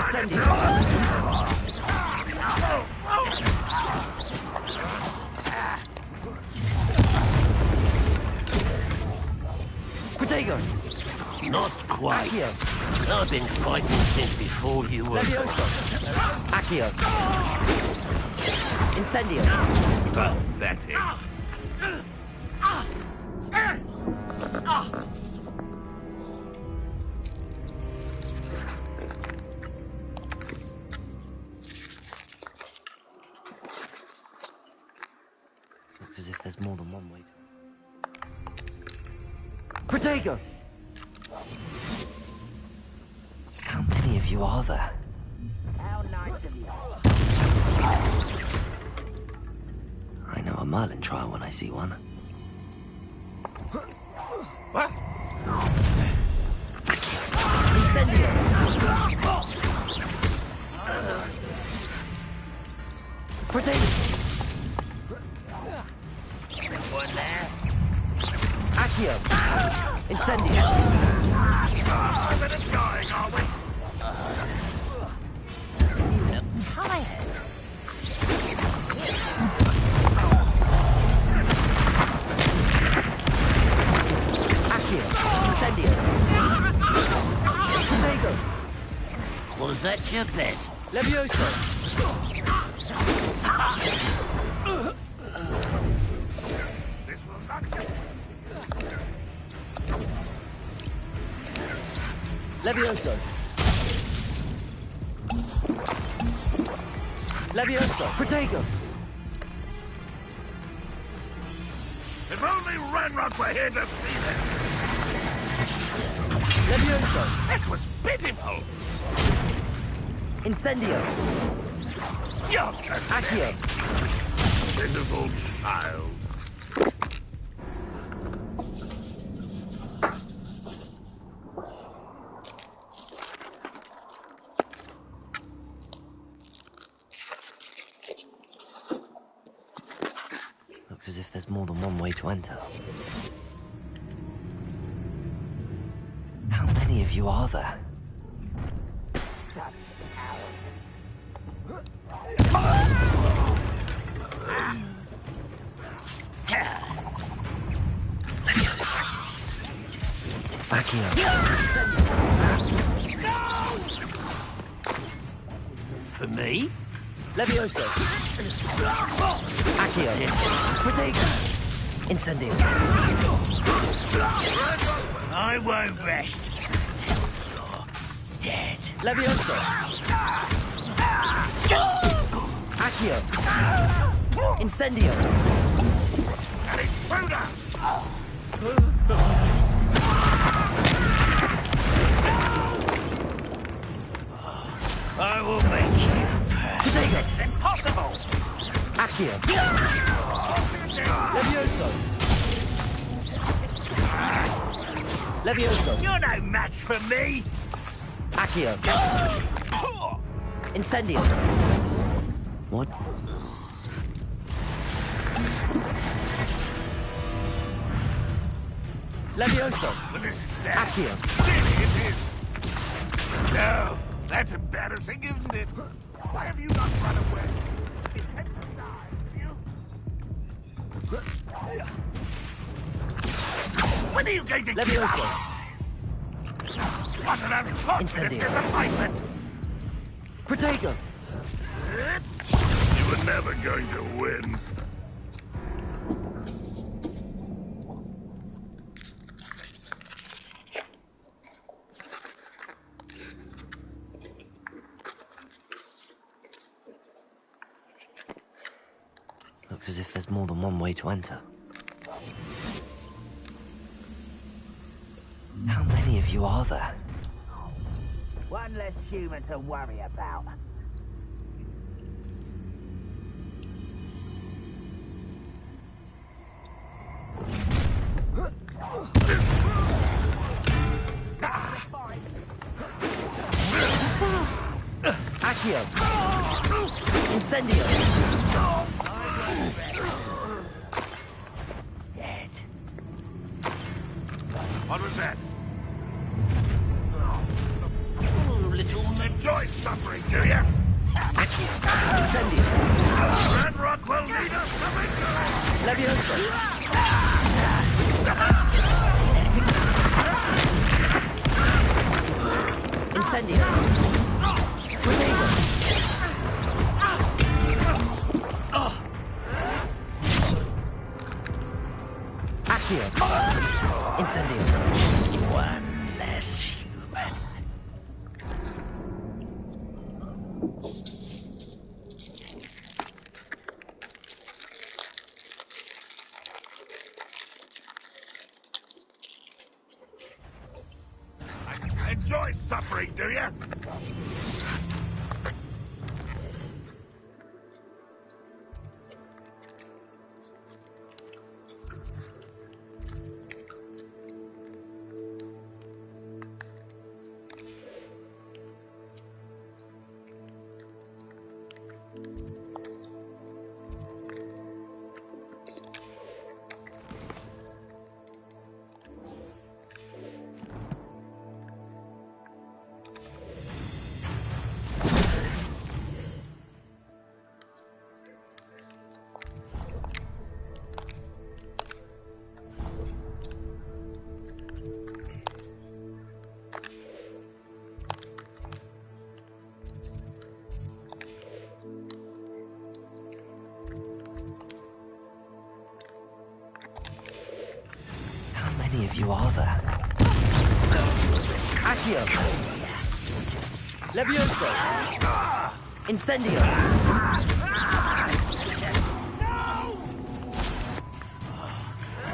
Incendio. Protego. Not quite. Accio. I've been fighting since before you were. Levioso. Accio. Incendio. Pathetic. Looks as if there's more than one way. Protego! How many of you are there? How nice of you. I know a Merlin trial when I see one. What? Incendio! Protego! One there. Accio! Incendio! A bit of dying, are we? Look tired. Accio! Incendio! Protego! Was that your best? Levioso! This will not get... Levioso! Levioso! Protego! If only Ranrock were here to see this! Levioso! That was pitiful! Incendio! You're so Accio! pitiful child. Looks as if there's more than one way to enter. How many of you are there? Accio. For me? Levioso. Accio. Protego. Incendio. I won't rest until you're dead. Levioso. Accio. Incendio. An intruder! I will make you pay. Protego. It's impossible! Accio. Levioso. Levioso. You're no match for me. Accio. Incendio. What? Levioso. But this is sad. Accio. Really, it is. No, that's embarrassing, isn't it? Why have you not run away? You had to die, didn't you? When are you going to give Levioso. up? What an unfortunate Incendio. disappointment! Protego. You were never going to win. Looks as if there's more than one way to enter. How many of you are there? One less human to worry about. Accio. Incendio. Dead. What was that? Oh, little Enjoy suffering, do you? Incendio. Red Rock will lead us to victory! Levioso. Incendio. Protego. Accio. Incendio. One less human. Enjoy suffering, do you? How many of you are there? Accio. Levioso. Incendio.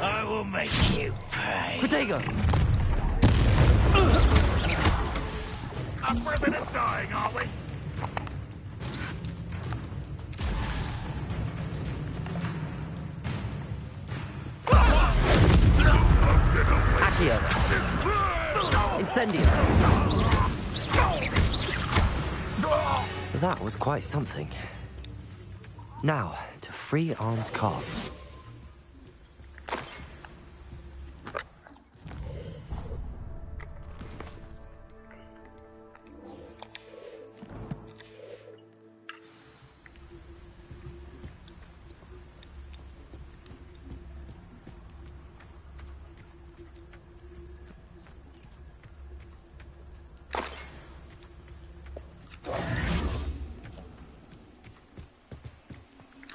I will make you pay. Protego. Up for a bit of dying, are we? Accio. Incendio. That was quite something. Now, to free Arn's cards.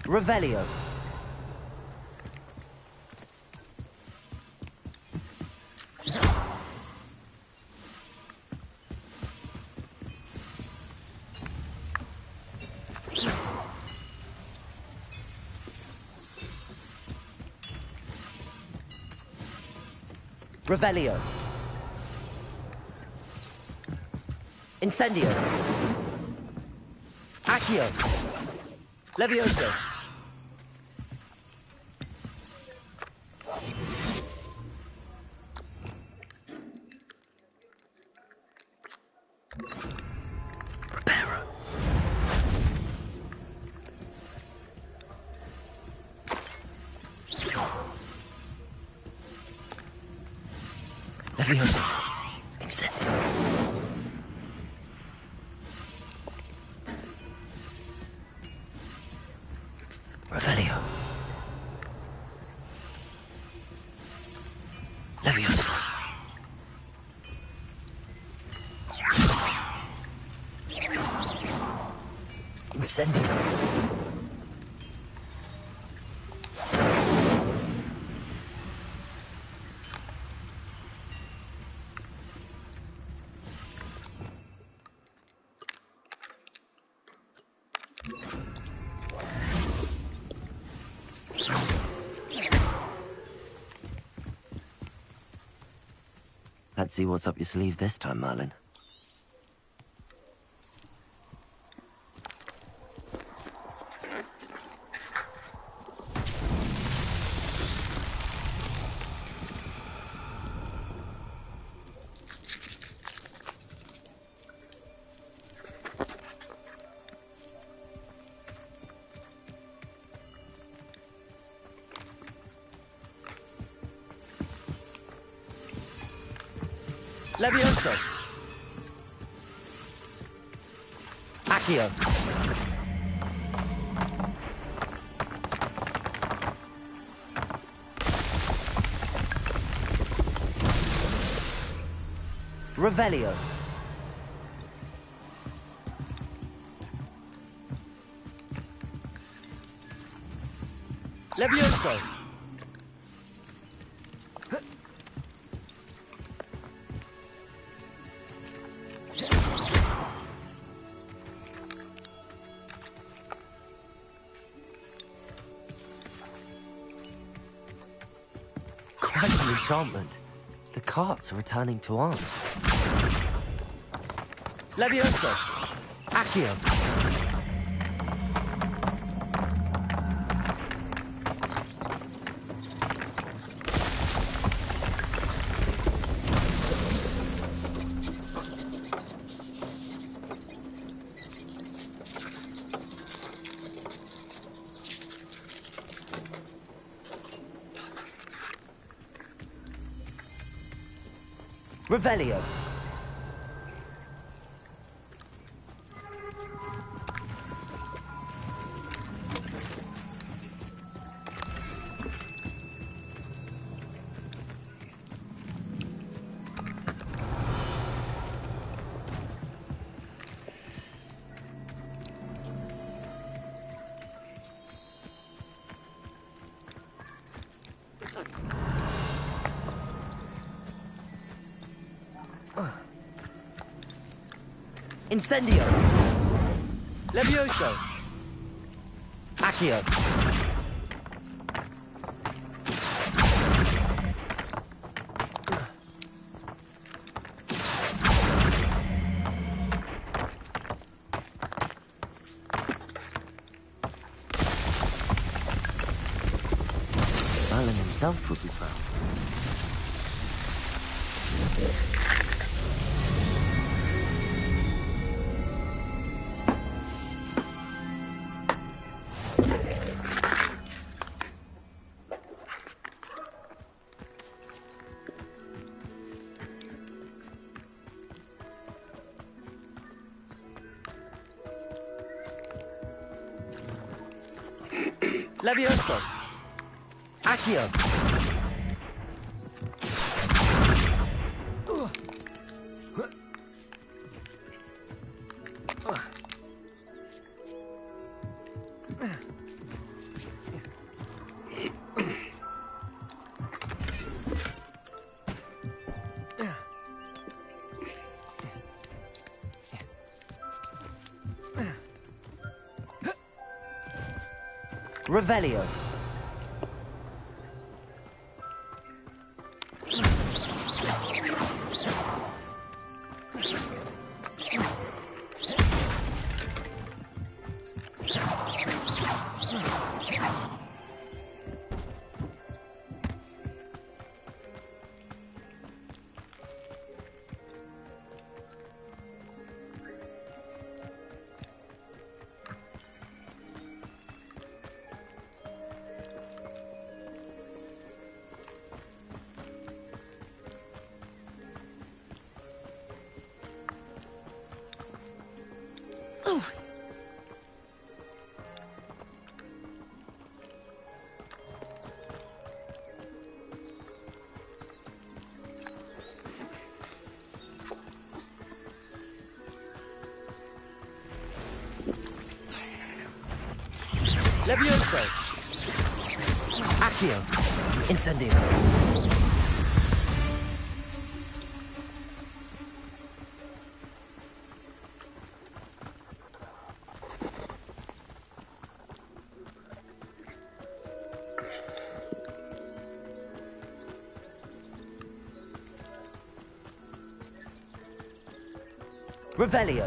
Revelio. Revelio. Incendio. Accio. Levioso. Preparo. Levioso. Incendio. Revelio. Levioso. Incendio. Let's see what's up your sleeve this time, Merlin. Levioso. Accio. Revelio. Levioso. Quite an enchantment. The carts are returning to arms. Levioso. Accio. Revelio. Incendio. Levioso. Accio. Merlin himself would be proud. Levioso. Accio. Revelio. Levioso. Accio. Incendio. Revelio.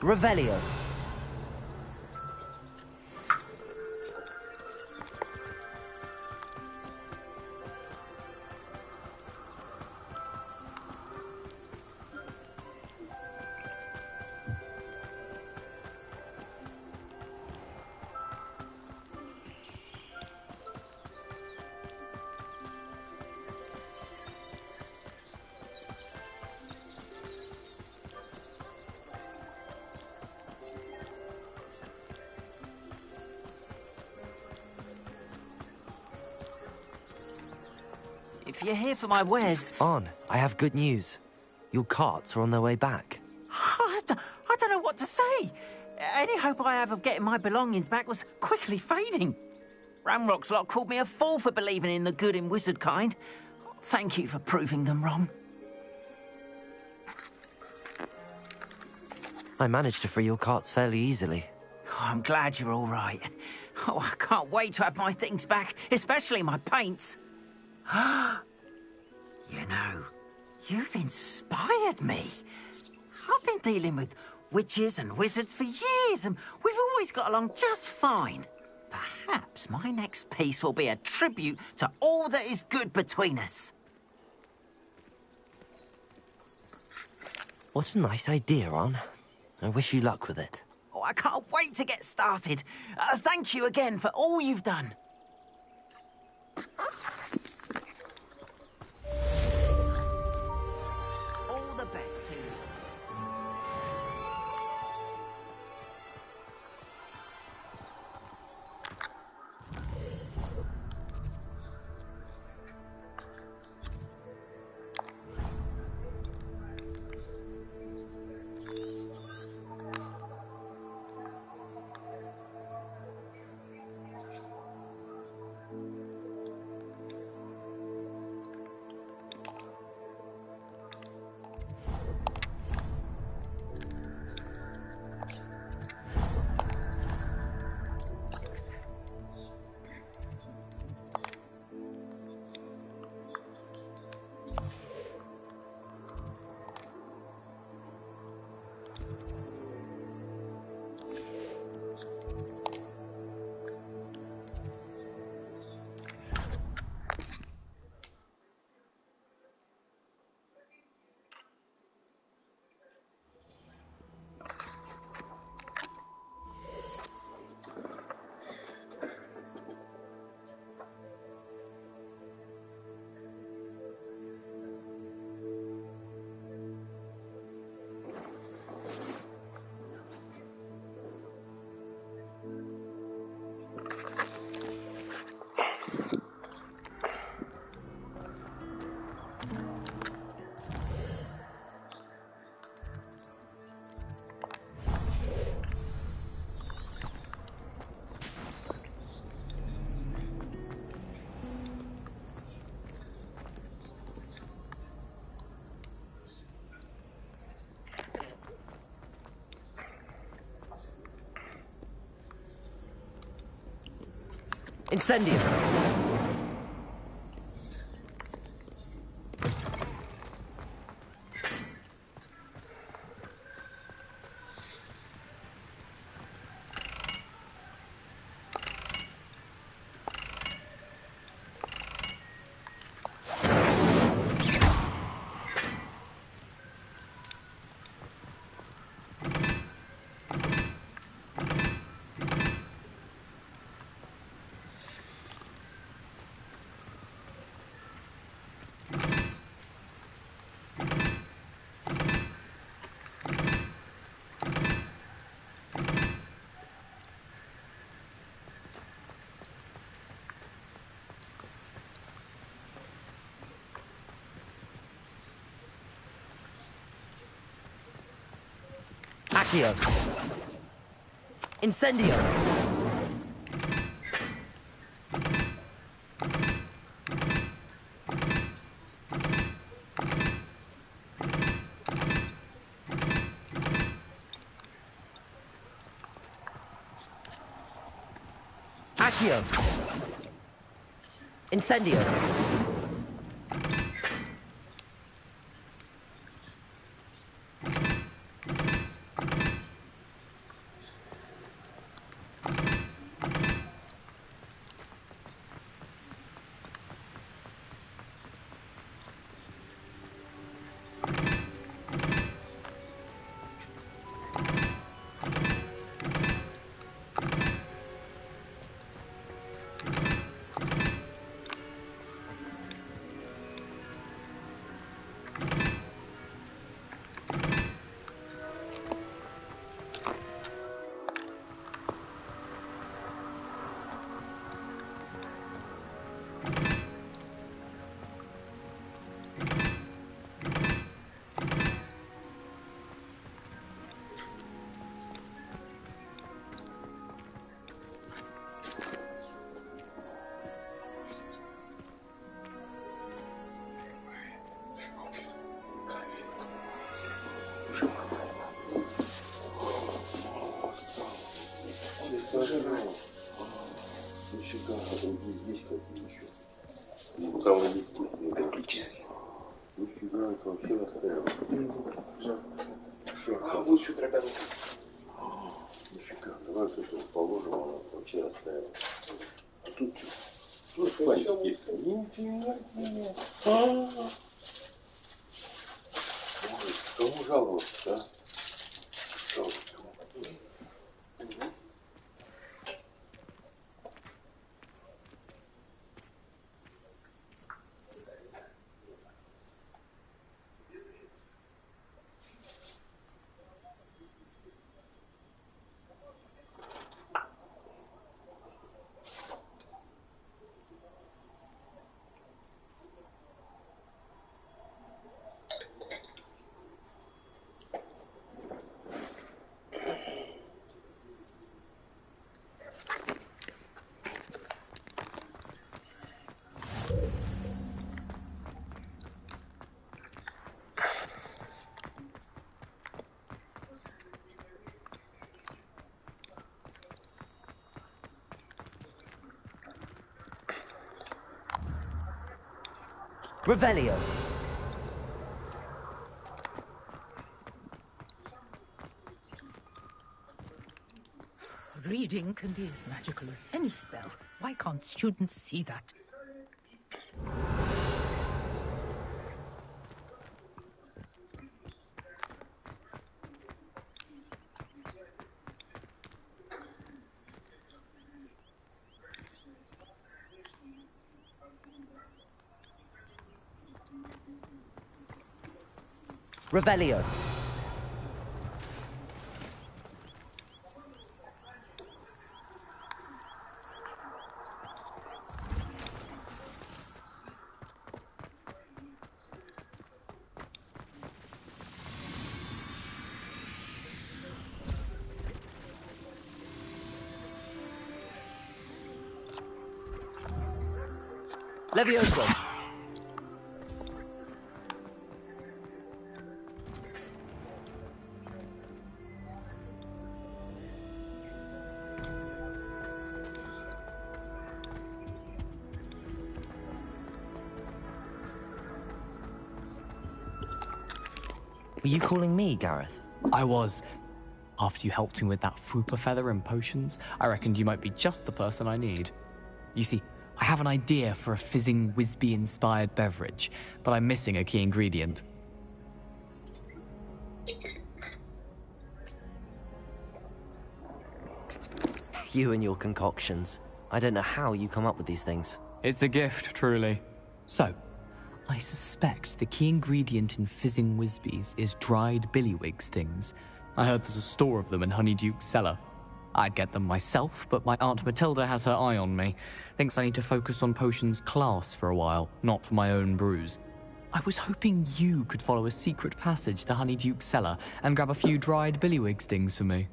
Revelio. If you're here for my wares... On, I have good news. Your carts are on their way back. I don't know what to say. Any hope I have of getting my belongings back was quickly fading. Ramrock's lot called me a fool for believing in the good in wizard kind. Thank you for proving them wrong. I managed to free your carts fairly easily. Oh, I'm glad you're all right. Oh, I can't wait to have my things back, especially my paints. You know, you've inspired me. I've been dealing with witches and wizards for years, and we've always got along just fine. Perhaps my next piece will be a tribute to all that is good between us. What a nice idea, On. I wish you luck with it. Oh, I can't wait to get started. Thank you again for all you've done. All the best to you. Incendio. Accio. Incendio. Accio. Incendio. другие есть какие еще? И пока вы не вкусные. Практически. Пусть играют, вообще оставил. А, вот еще дробянка. Нифига, давай тут его положим, он вообще оставил. А тут что? Тут панчик есть. Нифига себе. Ой, кому жаловаться, а? Жаловаться кому? Revelio. Reading can be as magical as any spell. Why can't students see that? Revelio. Levioso. Were you calling me, Gareth? I was. After you helped me with that Fupa feather and potions, I reckoned you might be just the person I need. You see, I have an idea for a fizzing Whizbee-inspired beverage, but I'm missing a key ingredient. You and your concoctions. I don't know how you come up with these things. It's a gift, truly. So, I suspect the key ingredient in fizzing Whizbees is dried billywig stings. I heard there's a store of them in Honeyduke's cellar. I'd get them myself, but my Aunt Matilda has her eye on me. Thinks I need to focus on potions class for a while, not for my own brews. I was hoping you could follow a secret passage to Honeyduke's cellar and grab a few dried billywig stings for me.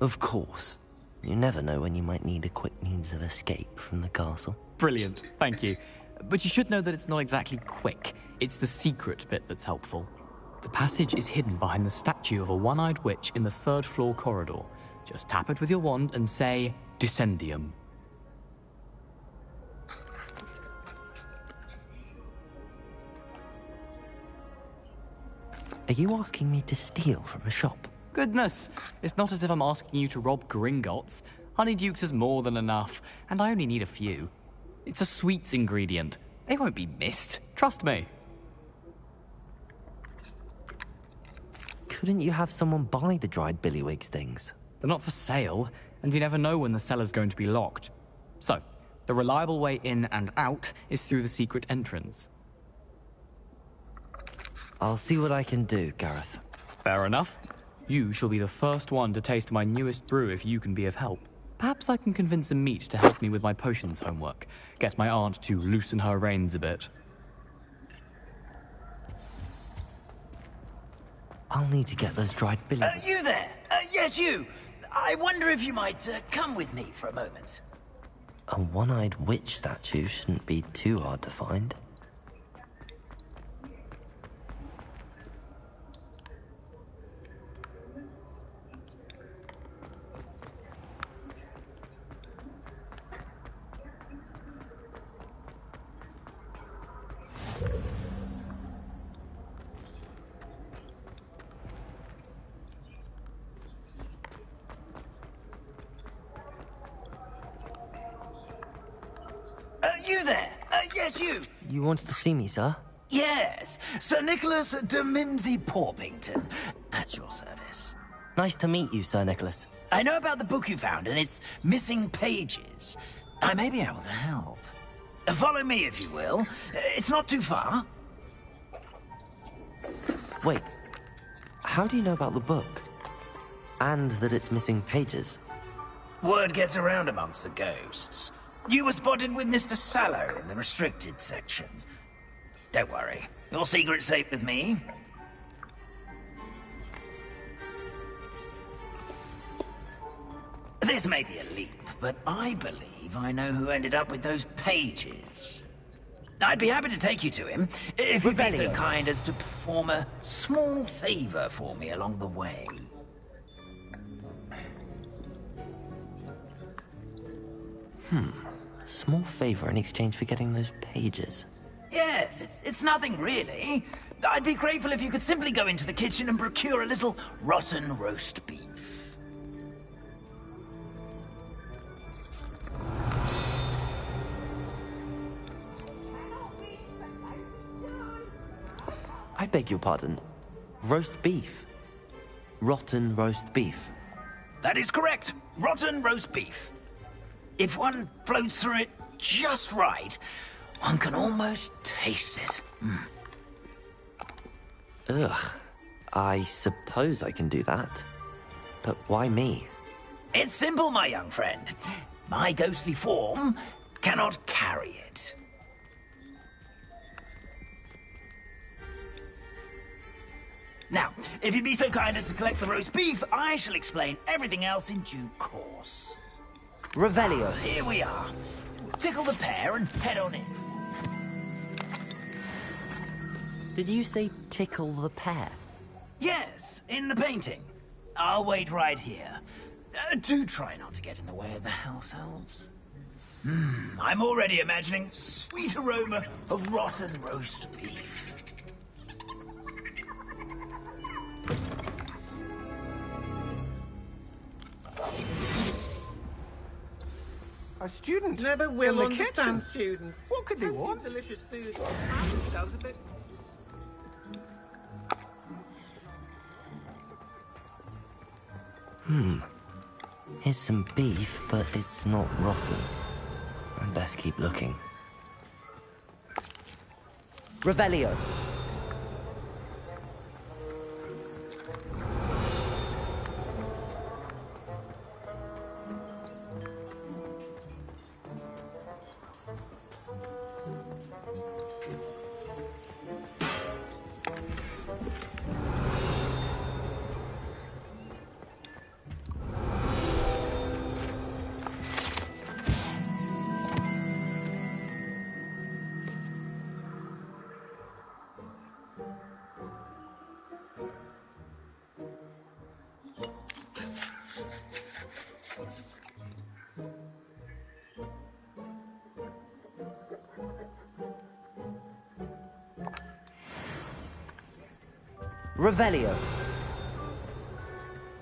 Of course. You never know when you might need a quick means of escape from the castle. Brilliant, thank you. But you should know that it's not exactly quick. It's the secret bit that's helpful. The passage is hidden behind the statue of a one-eyed witch in the third-floor corridor. Just tap it with your wand and say, Descendium. Are you asking me to steal from a shop? Goodness, it's not as if I'm asking you to rob Gringotts. Honeyduke's is more than enough, and I only need a few. It's a sweets ingredient. They won't be missed, trust me. Couldn't you have someone buy the dried billywig things? They're not for sale, and you never know when the cellar's going to be locked. So, the reliable way in and out is through the secret entrance. I'll see what I can do, Gareth. Fair enough. You shall be the first one to taste my newest brew if you can be of help. Perhaps I can convince a meat to help me with my potions homework. Get my aunt to loosen her reins a bit. I'll need to get those dried billywig. You there? Yes, you. I wonder if you might come with me for a moment. A one-eyed witch statue shouldn't be too hard to find. You there! Yes, you! You wanted to see me, sir? Yes, Sir Nicholas de Mimsy Porpington, at your service. Nice to meet you, Sir Nicholas. I know about the book you found and its missing pages. I may be able to help. Follow me, if you will. It's not too far. Wait, how do you know about the book? And that it's missing pages? Word gets around amongst the ghosts. You were spotted with Mr. Sallow in the restricted section. Don't worry, your secret's safe with me. This may be a leap, but I believe I know who ended up with those pages. I'd be happy to take you to him, if you'd be so kind as to perform a small favor for me along the way. A small favor in exchange for getting those pages. Yes, it's nothing really. I'd be grateful if you could simply go into the kitchen and procure a little rotten roast beef. I beg your pardon. Roast beef. Rotten roast beef. That is correct. Rotten roast beef. If one floats through it just right, one can almost taste it. Ugh. I suppose I can do that. But why me? It's simple, my young friend. My ghostly form cannot carry it. Now, if you'd be so kind as to collect the roast beef, I shall explain everything else in due course. Revelio. Here we are. Tickle the pear and head on in. Did you say tickle the pear? Yes, in the painting. I'll wait right here. Do try not to get in the way of the house elves. I'm already imagining sweet aroma of rotten roast beef. A student? Never will in the understand kitchen? students. What could they Plenty of want? delicious food. Sounds a bit... Here's some beef, but it's not rotten. I'd best keep looking. Revelio. Revelio.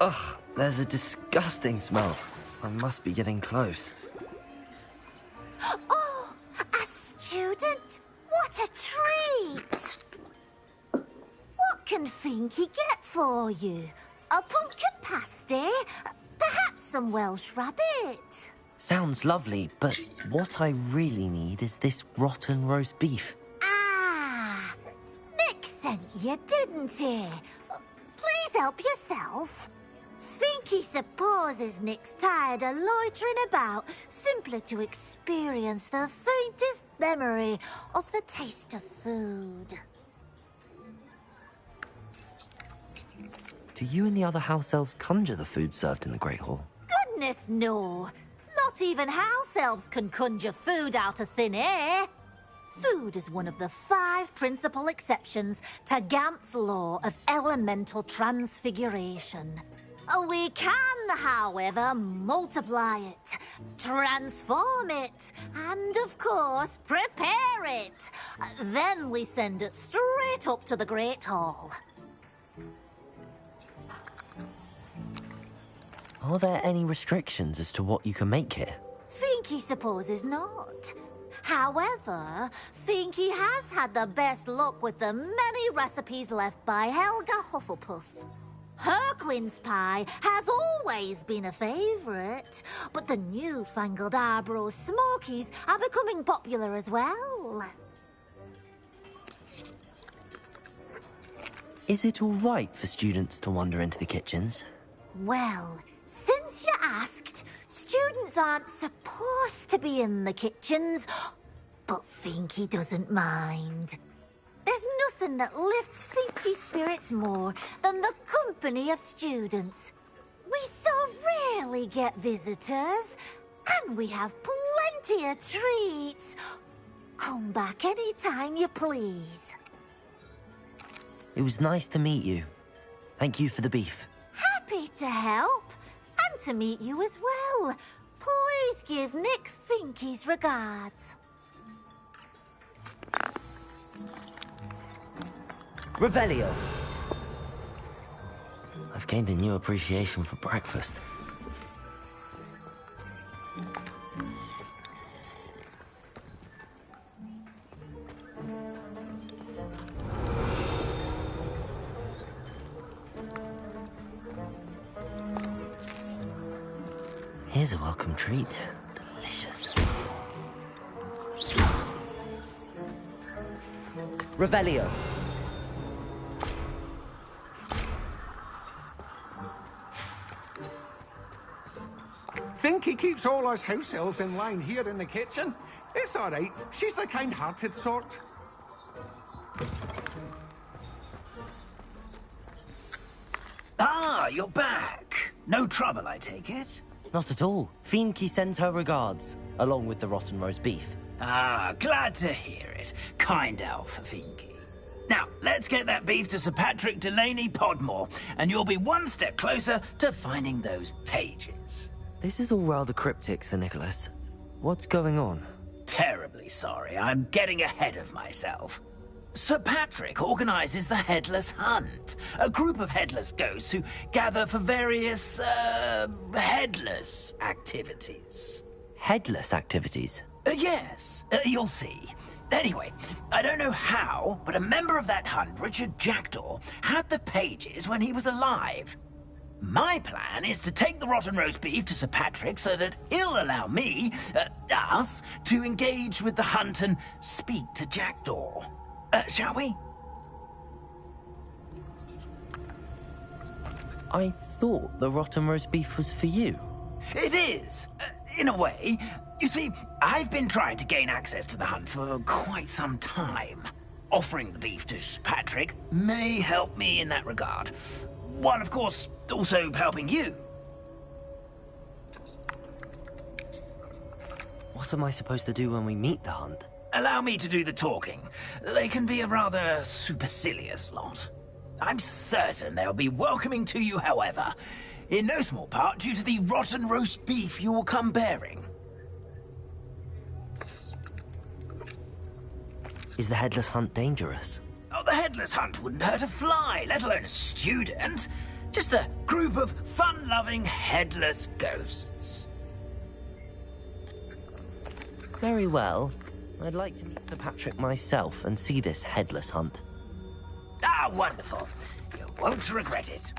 Ugh, there's a disgusting smell. I must be getting close. Oh, a student? What a treat! What can Finky get for you? A pumpkin pasty? Perhaps some Welsh rabbit? Sounds lovely, but what I really need is this rotten roast beef. Ah, Nick sent you, didn't he? Please help yourself. Finky supposes Nick's tired of loitering about simply to experience the faintest memory of the taste of food. Do you and the other house elves conjure the food served in the Great Hall? Goodness, no. Not even house elves can conjure food out of thin air. Food is one of the 5 principal exceptions to Gamp's law of elemental transfiguration. We can, however, multiply it, transform it, and, of course, prepare it. Then we send it straight up to the Great Hall. Are there any restrictions as to what you can make here? Finky supposes not. However, Finky has had the best luck with the many recipes left by Helga Hufflepuff. Her quince pie has always been a favourite, but the newfangled Arbroath Smokies are becoming popular as well. Is it all right for students to wander into the kitchens? Well, since you asked, students aren't supposed to be in the kitchens, but Finky doesn't mind. There's nothing that lifts Finky's spirits more than the company of students. We so rarely get visitors, and we have plenty of treats. Come back any time you please. It was nice to meet you. Thank you for the beef. Happy to help, and to meet you as well. Please give Nick Finky's regards. Revelio. I've gained a new appreciation for breakfast. Here's a welcome treat. Delicious. Revelio. Finky keeps all us house elves in line here in the kitchen. It's all right. She's the kind-hearted sort. Ah, you're back. No trouble, I take it? Not at all. Finky sends her regards, along with the rotten roast beef. Ah, glad to hear it. Kind elf, Finky. Now, let's get that beef to Sir Patrick Delaney Podmore, and you'll be one step closer to finding those pages. This is all rather cryptic, Sir Nicholas. What's going on? Terribly sorry, I'm getting ahead of myself. Sir Patrick organises the Headless Hunt, a group of headless ghosts who gather for various, headless activities. Headless activities? Yes, you'll see. Anyway, I don't know how, but a member of that hunt, Richard Jackdaw, had the pages when he was alive. My plan is to take the rotten roast beef to Sir Patrick so that he'll allow me, us, to engage with the hunt and speak to Jackdaw. Shall we? I thought the rotten roast beef was for you. It is, in a way. You see, I've been trying to gain access to the hunt for quite some time. Offering the beef to Patrick may help me in that regard. One, of course, also helping you. What am I supposed to do when we meet the hunt? Allow me to do the talking. They can be a rather supercilious lot. I'm certain they'll be welcoming to you, however, in no small part due to the rotten roast beef you will come bearing. Is the Headless Hunt dangerous? Oh, the Headless Hunt wouldn't hurt a fly, let alone a student. Just a group of fun-loving headless ghosts. Very well. I'd like to meet Sir Patrick myself and see this Headless Hunt. Ah, wonderful. You won't regret it.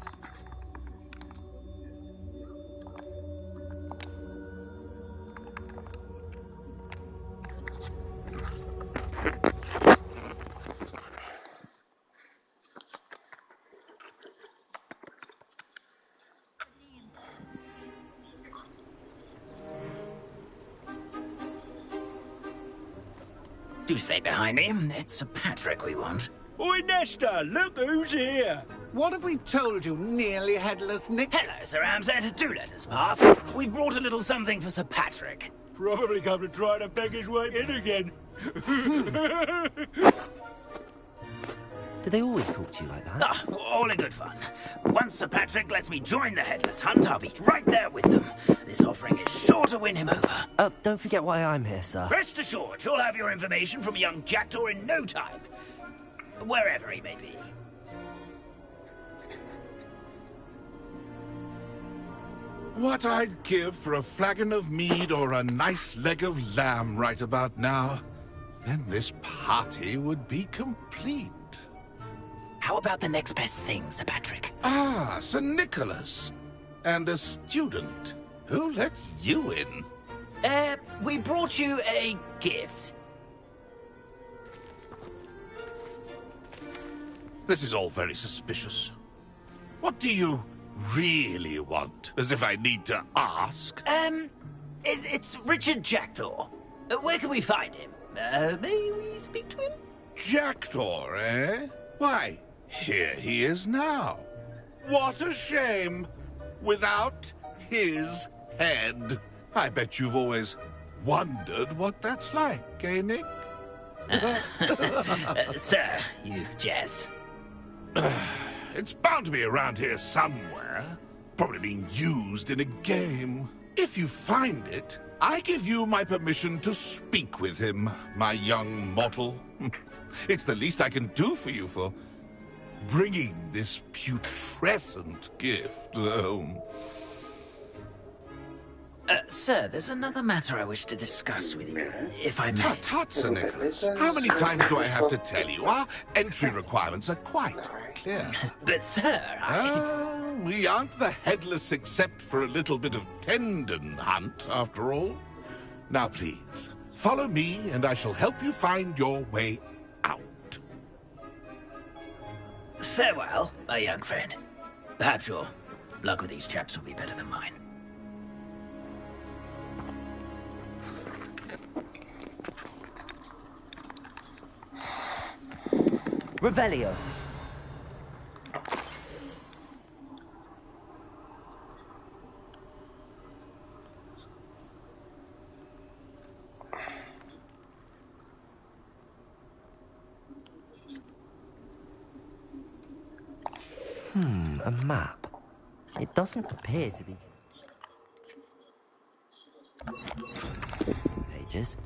Do stay behind me. It's Sir Patrick we want. Oi, Nesta, look who's here. What have we told you, nearly headless Nick? Hello, Sir Ramsay. Do let us pass. We've brought a little something for Sir Patrick. Probably come to try to beg his way in again. Do they always talk to you like that? Ah, all in good fun. Once Sir Patrick lets me join the Headless Hunt, I'll be right there with them. This offering is sure to win him over. Don't forget why I'm here, sir. Rest assured, you'll have your information from young Jackdaw in no time. Wherever he may be. What I'd give for a flagon of mead or a nice leg of lamb right about now. Then this party would be complete. How about the next best thing, Sir Patrick? Ah, Sir Nicholas. And a student. Who let you in? We brought you a gift. This is all very suspicious. What do you really want? As if I need to ask. It's Richard Jackdaw. Where can we find him? May we speak to him? Jackdaw, eh? Why, here he is now. What a shame. Without his head. I bet you've always wondered what that's like, eh, Nick? Sir, you jest. It's bound to be around here somewhere. Probably being used in a game. If you find it, I give you my permission to speak with him, my young mortal. It's the least I can do for you for bringing this putrescent gift home. Sir, there's another matter I wish to discuss with you, if I may. Tut, Sir Nicholas. How many times do I have to tell you? Our entry requirements are quite clear. But, sir, we aren't the headless except for a little bit of tendon hunt, after all. Now, please, follow me, and I shall help you find your way out. Farewell, my young friend. Perhaps your luck with these chaps will be better than mine. Revelio. A map. It doesn't appear to be... Pages.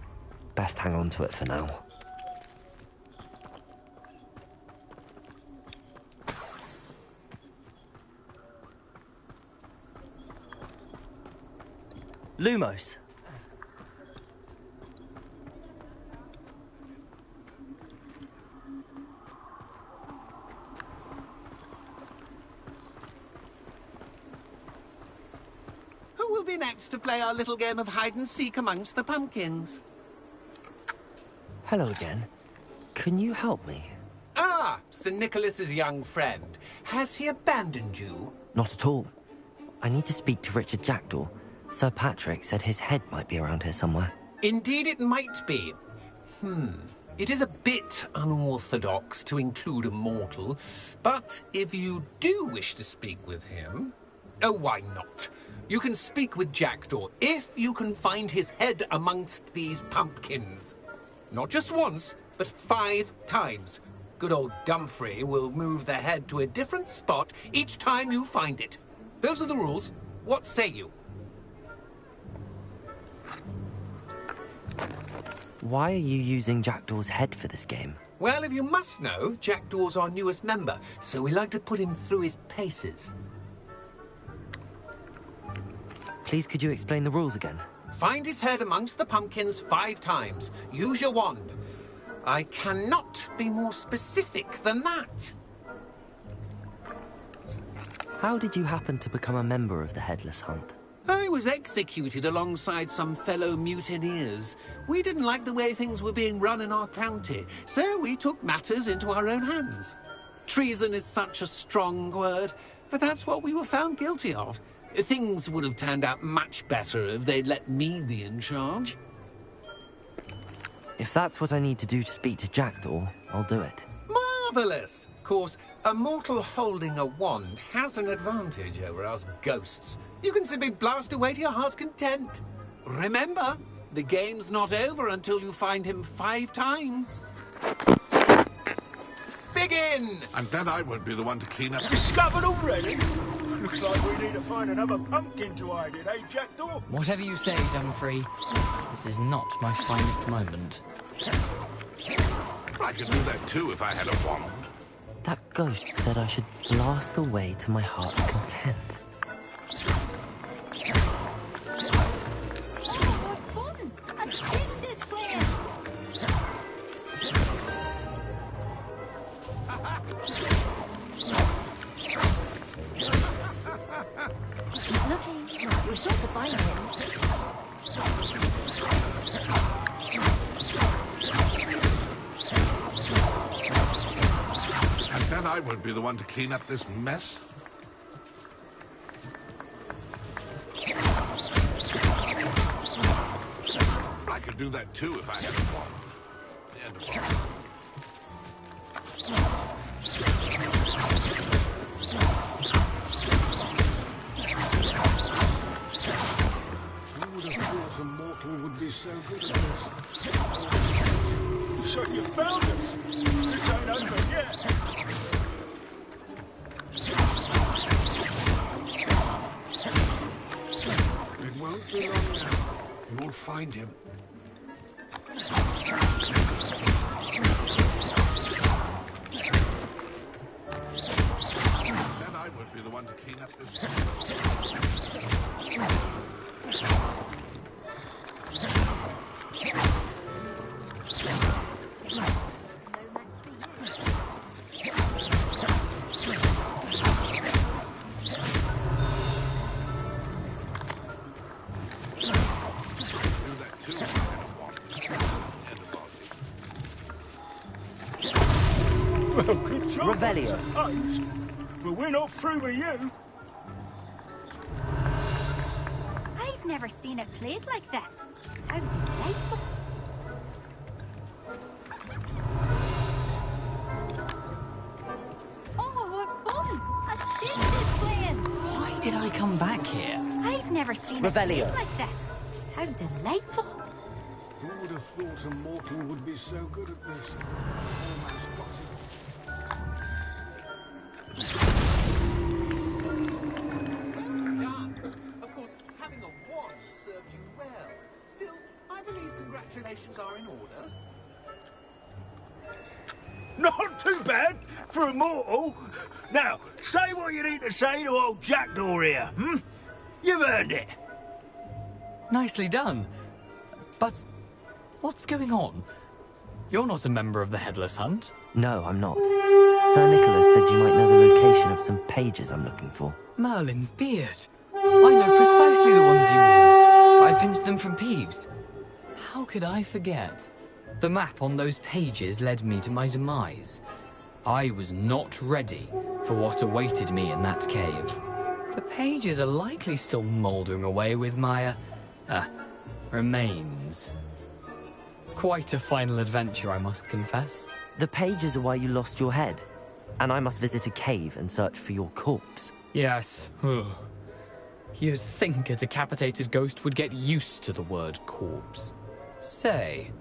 Best hang on to it for now. Lumos. Who will be next to play our little game of hide-and-seek amongst the pumpkins? Hello again. Can you help me? Ah, Sir Nicholas's young friend. Has he abandoned you? Not at all. I need to speak to Richard Jackdaw. Sir Patrick said his head might be around here somewhere. Indeed it might be. It is a bit unorthodox to include a mortal, but if you do wish to speak with him... Oh, why not? You can speak with Jackdaw if you can find his head amongst these pumpkins. Not just once, but 5 times. Good old Dumfrey will move the head to a different spot each time you find it. Those are the rules. What say you? Why are you using Jackdaw's head for this game? Well, if you must know, Jackdaw's our newest member, so we like to put him through his paces. Please, could you explain the rules again? Find his head amongst the pumpkins 5 times. Use your wand. I cannot be more specific than that. How did you happen to become a member of the Headless Hunt? I was executed alongside some fellow mutineers. We didn't like the way things were being run in our county, so we took matters into our own hands. Treason is such a strong word, but that's what we were found guilty of. Things would have turned out much better if they'd let me be in charge. If that's what I need to do to speak to Jackdaw, I'll do it. Marvellous! Of course, a mortal holding a wand has an advantage over us ghosts. You can simply blast away to your heart's content. Remember, the game's not over until you find him 5 times. Begin! I'm glad I won't be the one to clean up. Discovered already? Looks like we need to find another pumpkin to hide in, eh, Jackdaw? Whatever you say, Dumfrey. This is not my finest moment. I could do that too if I had a wand. That ghost said I should blast away to my heart's content. Nothing. We're sure to find him. And then I won't be the one to clean up this mess. I could do that too if I had a wand. And a wand. A mortal would be so good at this. So you found us. This ain't over yet. It won't be long now. We'll find him. Then I would be the one to clean up this. Well, good job. Revelio. But we're not through with you. I've never seen it played like this. How delightful. Oh, what fun! A student is playing. Why did I come back here? I've never seen Revelio. it played like this. How delightful. Who would have thought a mortal would be so good at this? Almost possible. Of course, having a wand served you well. Still, I believe congratulations are in order. Not too bad for a mortal. Now, say what you need to say to old Jackdaw here, hmm? You've earned it. Nicely done. But what's going on? You're not a member of the Headless Hunt. No, I'm not. Sir Nicholas said you might know the location of some pages I'm looking for. Merlin's beard. I know precisely the ones you mean. I pinched them from Peeves. How could I forget? The map on those pages led me to my demise. I was not ready for what awaited me in that cave. The pages are likely still mouldering away with my, remains. Quite a final adventure, I must confess. The pages are why you lost your head, and I must visit a cave and search for your corpse. Yes. You'd think a decapitated ghost would get used to the word corpse. Say,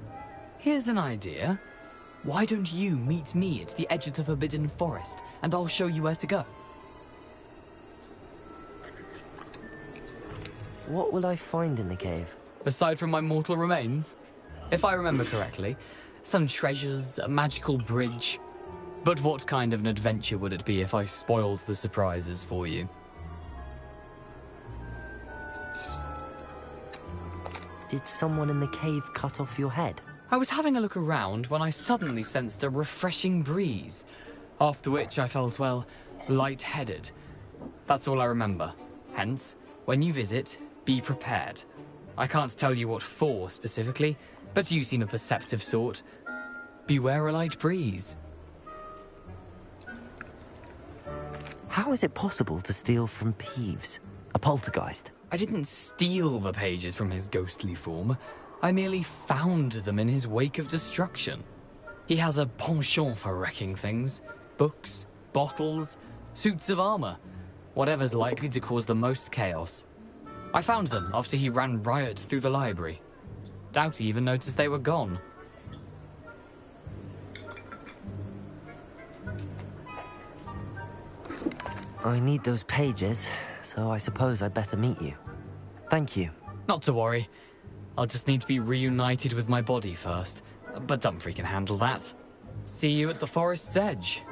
here's an idea. Why don't you meet me at the edge of the Forbidden Forest, and I'll show you where to go? What will I find in the cave? Aside from my mortal remains? If I remember correctly, some treasures, a magical bridge. But what kind of an adventure would it be if I spoiled the surprises for you? Did someone in the cave cut off your head? I was having a look around when I suddenly sensed a refreshing breeze, after which I felt, well, lightheaded. That's all I remember. Hence, when you visit, be prepared. I can't tell you what for specifically, but you seem a perceptive sort. Beware a light breeze. How is it possible to steal from Peeves? A poltergeist? I didn't steal the pages from his ghostly form. I merely found them in his wake of destruction. He has a penchant for wrecking things. Books, bottles, suits of armor. Whatever's likely to cause the most chaos. I found them after he ran riot through the library. Doubt he even noticed they were gone. I need those pages, so I suppose I'd better meet you. Thank you. Not to worry. I'll just need to be reunited with my body first. But Dumfries can handle that. See you at the forest's edge.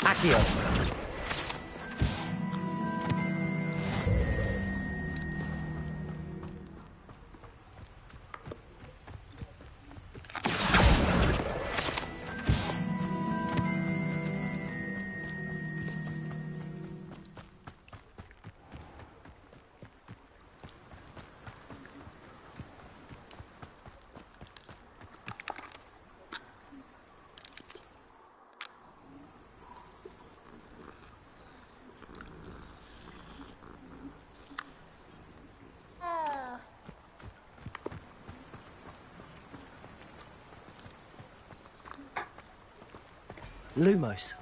Accio. Lumos.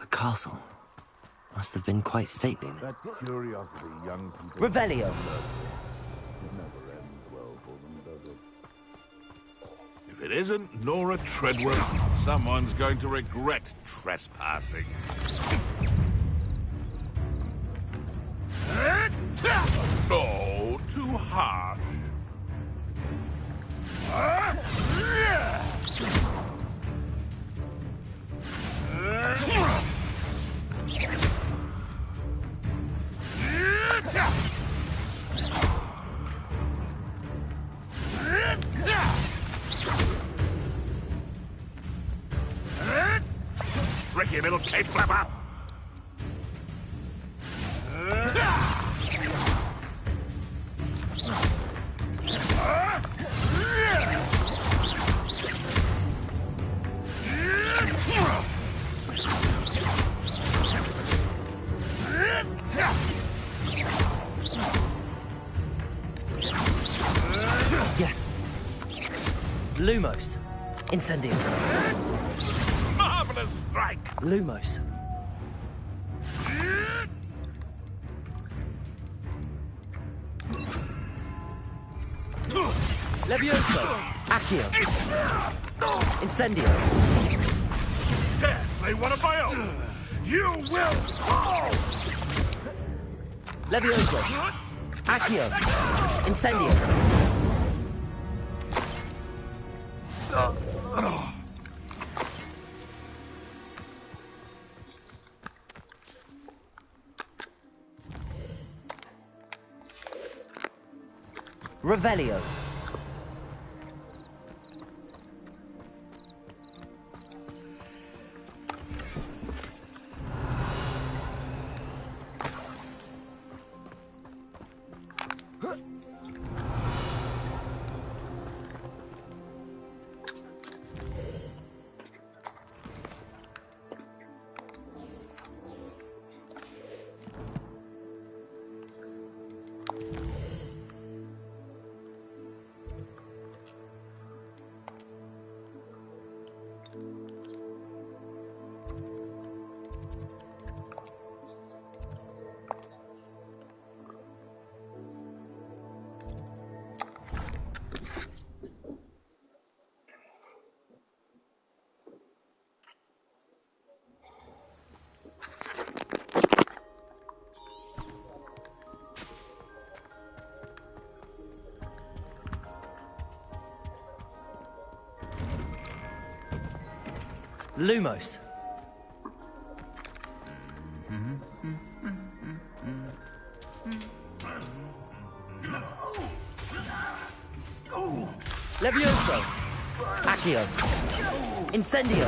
A castle. Must have been quite stately. That curiosity young people... Revelio. It never ends well for them, does it? If it isn't Nora Treadwell, someone's going to regret trespassing. No, too harsh. Tricky little cape flapper! Yes. Lumos. Incendio. Marvelous strike! Lumos. Levioso. Accio. Incendio. Dare slay one of my own! You will fall! Levioso. Accio. Incendio. Revelio. Lumos. Levioso. Accio. Incendio.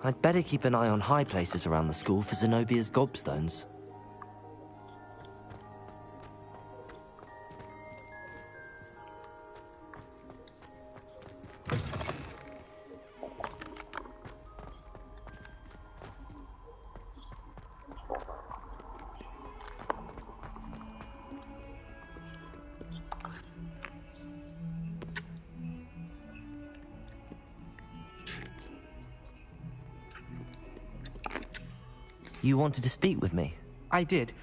I'd better keep an eye on high places around the school for Zenobia's gobstones. You wanted to speak with me? I did.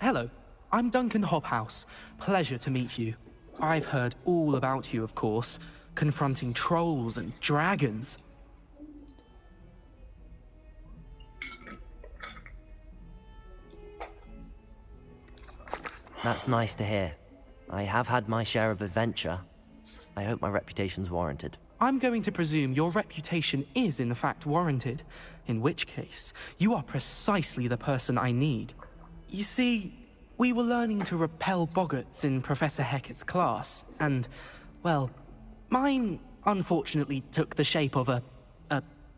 Hello, I'm Duncan Hobhouse. Pleasure to meet you. I've heard all about you, of course, confronting trolls and dragons. That's nice to hear. I have had my share of adventure. I hope my reputation's warranted. I'm going to presume your reputation is in fact warranted, in which case, you are precisely the person I need. You see, we were learning to repel boggarts in Professor Hecat's class, and, well, mine unfortunately took the shape of a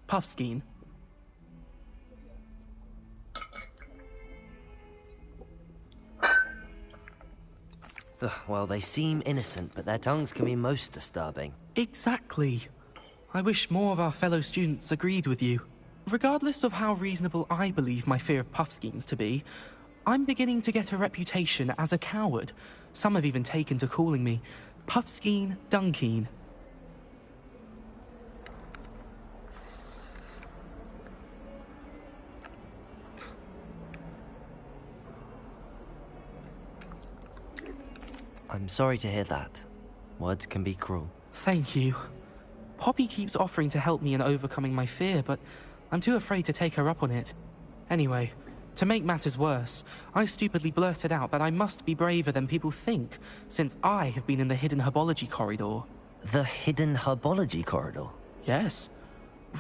puffskein. Ugh, well, they seem innocent, but their tongues can be most disturbing. Exactly. I wish more of our fellow students agreed with you. Regardless of how reasonable I believe my fear of puffskeins to be, I'm beginning to get a reputation as a coward. Some have even taken to calling me Puffskein Dunkeen. I'm sorry to hear that. Words can be cruel. Thank you. Poppy keeps offering to help me in overcoming my fear, but I'm too afraid to take her up on it. Anyway, to make matters worse, I stupidly blurted out that I must be braver than people think, since I have been in the hidden herbology corridor. The hidden herbology corridor? Yes.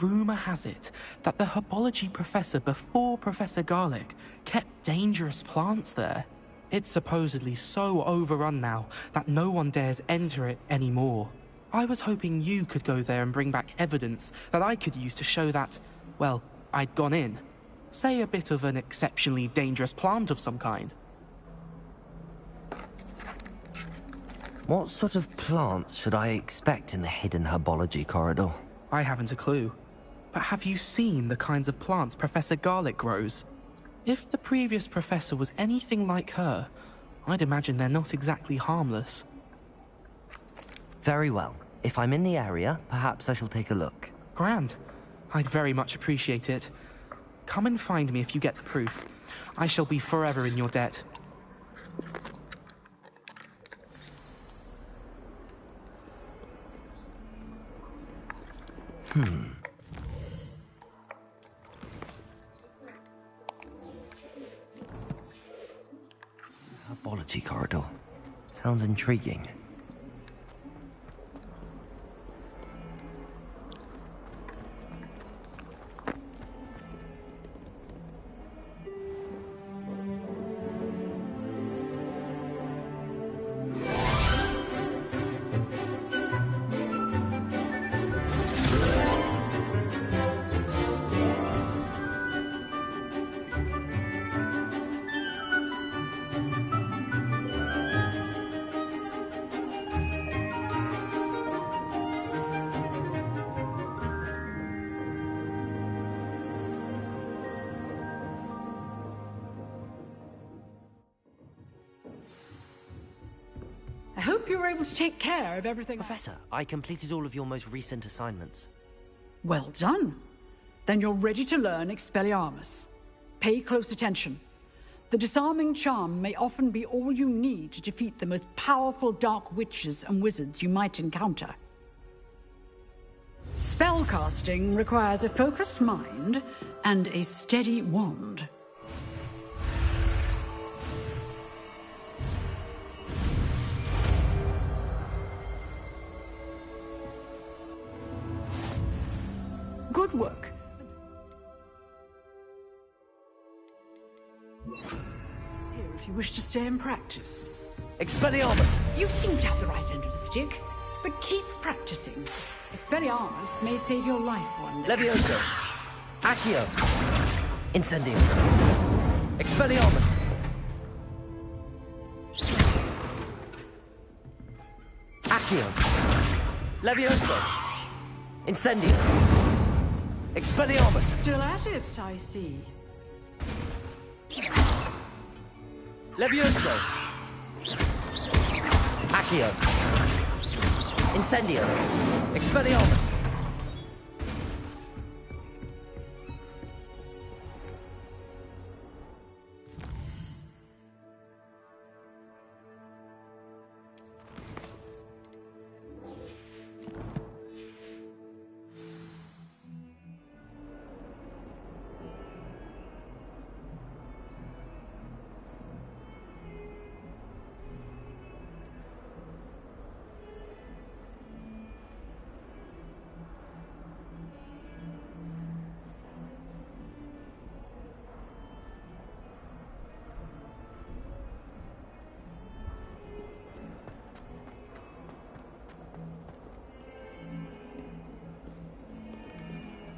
Rumor has it that the herbology professor before Professor Garlic kept dangerous plants there. It's supposedly so overrun now that no one dares enter it anymore. I was hoping you could go there and bring back evidence that I could use to show that, well, I'd gone in. Say a bit of an exceptionally dangerous plant of some kind. What sort of plants should I expect in the hidden herbology corridor? I haven't a clue. But have you seen the kinds of plants Professor Garlic grows? If the previous professor was anything like her, I'd imagine they're not exactly harmless. Very well. If I'm in the area, perhaps I shall take a look. Grand. I'd very much appreciate it. Come and find me if you get the proof. I shall be forever in your debt. Herbology corridor. Sounds intriguing. I hope you were able to take care of everything. Professor, I completed all of your most recent assignments. Well done. Then you're ready to learn Expelliarmus. Pay close attention. The disarming charm may often be all you need to defeat the most powerful dark witches and wizards you might encounter. Spellcasting requires a focused mind and a steady wand. Good work. Here if you wish to stay and practice. Expelliarmus! You seem to have the right end of the stick, but keep practicing. Expelliarmus may save your life one day. Levioso. Accio. Incendio. Expelliarmus. Accio. Levioso. Incendio. Expelliarmus. Still at it, I see. Levioso. Accio. Incendio. Expelliarmus.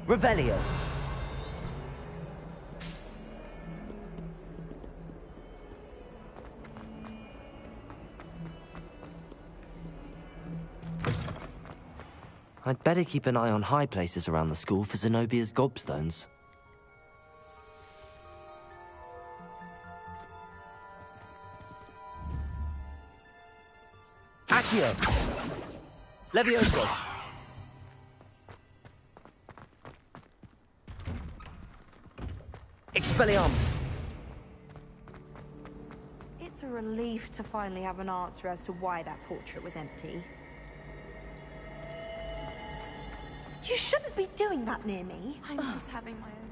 Revelio. I'd better keep an eye on high places around the school for Zenobia's gobstones. Accio. Levioso. Expelliarmus. It's a relief to finally have an answer as to why that portrait was empty. You shouldn't be doing that near me. I'm just having my own.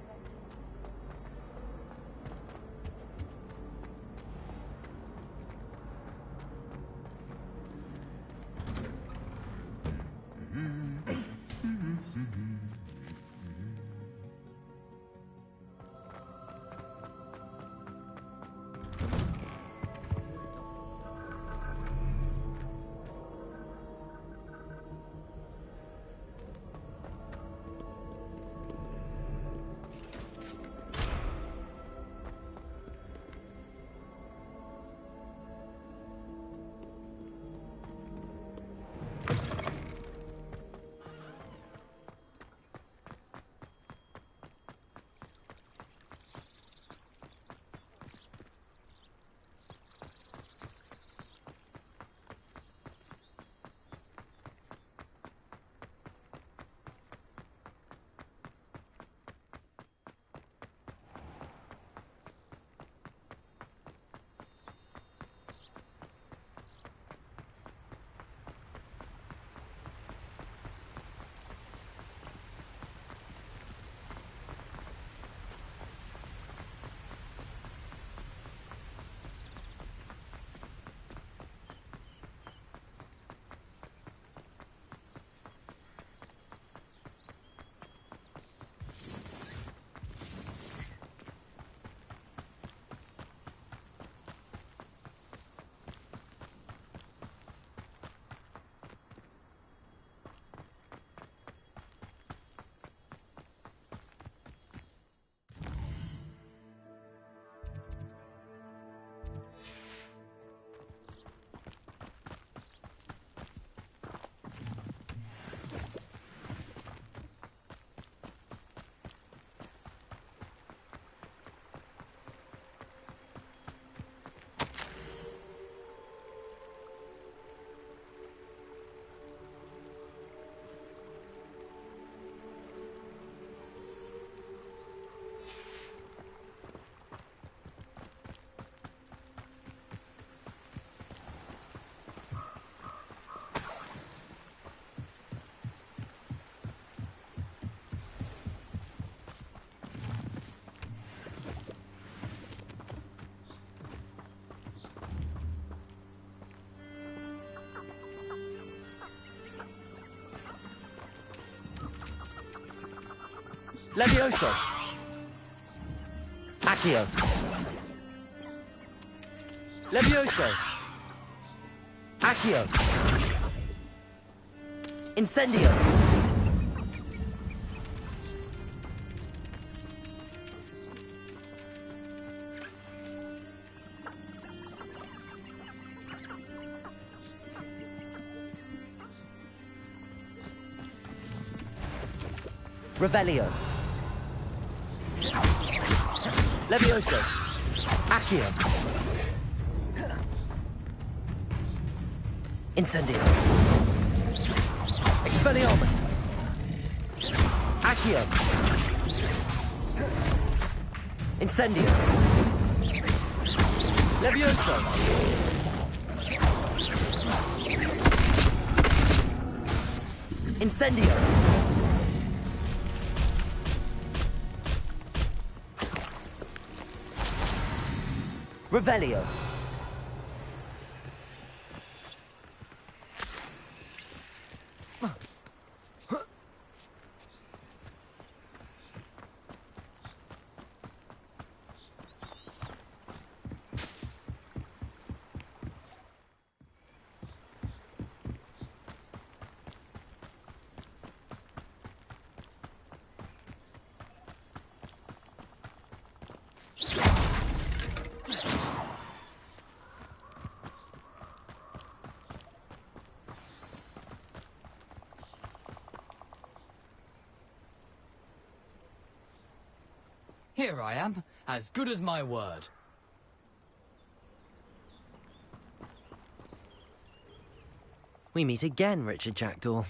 Levioso. Accio. Levioso. Accio. Incendio. Revelio. Levioso. Accio. Incendio. Expelliarmus. Accio. Incendio. Levioso. Incendio. Revelio. Here I am, as good as my word. We meet again, Richard Jackdaw.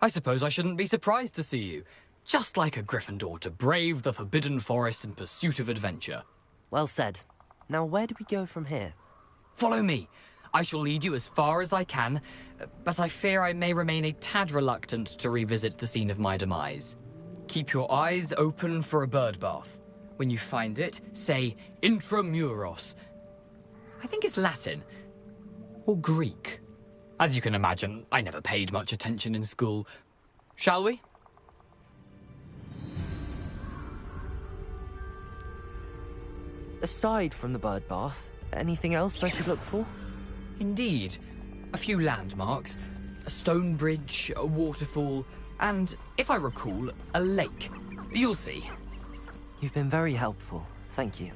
I suppose I shouldn't be surprised to see you. Just like a Gryffindor to brave the Forbidden Forest in pursuit of adventure. Well said. Now where do we go from here? Follow me. I shall lead you as far as I can, but I fear I may remain a tad reluctant to revisit the scene of my demise. Keep your eyes open for a bird bath. When you find it, say intramuros. I think it's Latin. Or Greek. As you can imagine, I never paid much attention in school. Shall we? Aside from the bird bath, anything else I should look for? Indeed. A few landmarks. A stone bridge, a waterfall, and, if I recall, a lake. You'll see. You've been very helpful. Thank you.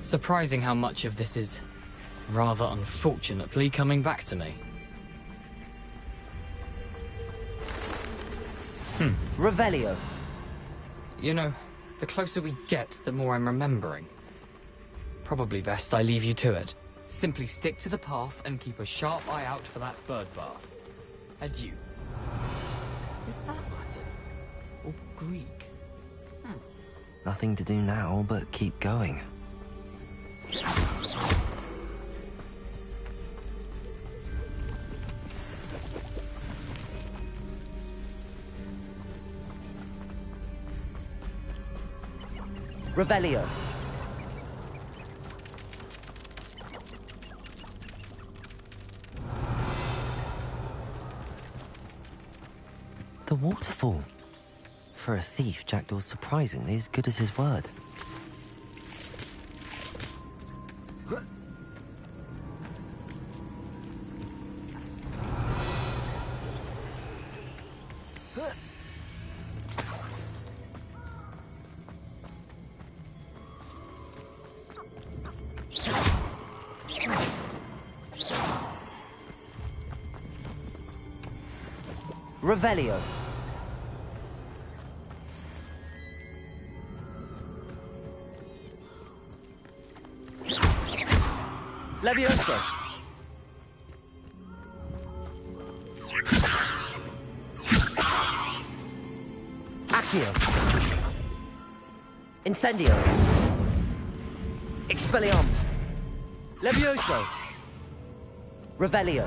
Surprising how much of this is, rather unfortunately, coming back to me. Revelio. You know, the closer we get, the more I'm remembering. Probably best I leave you to it. Simply stick to the path and keep a sharp eye out for that bird bath. Adieu. Is that Latin? Or Greek? Nothing to do now but keep going. Revelio. The waterfall. For a thief, Jackdaw's surprisingly as good as his word. Revelio. Levioso. Accio. Incendio. Expelliarmus. Levioso. Revelio.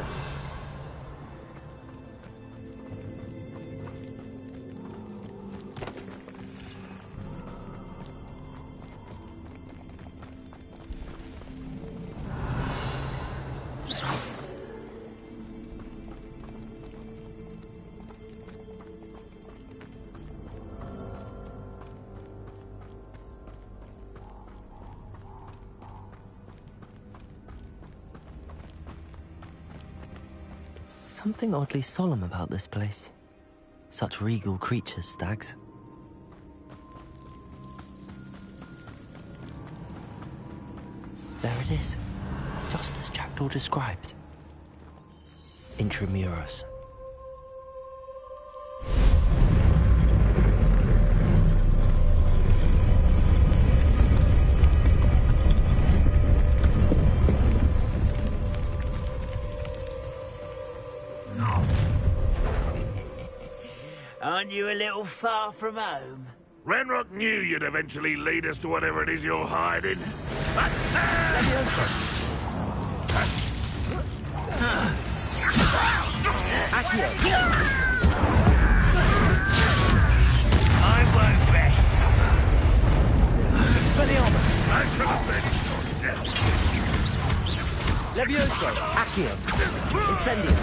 Something oddly solemn about this place. Such regal creatures, stags. There it is. just as Jackdaw described. Intramuros. Aren't you a little far from home? Ranrock knew you'd eventually lead us to whatever it is you're hiding. I won't rest. Expelliarmus! I could avenge your death. Levioso! Accio! Incendio!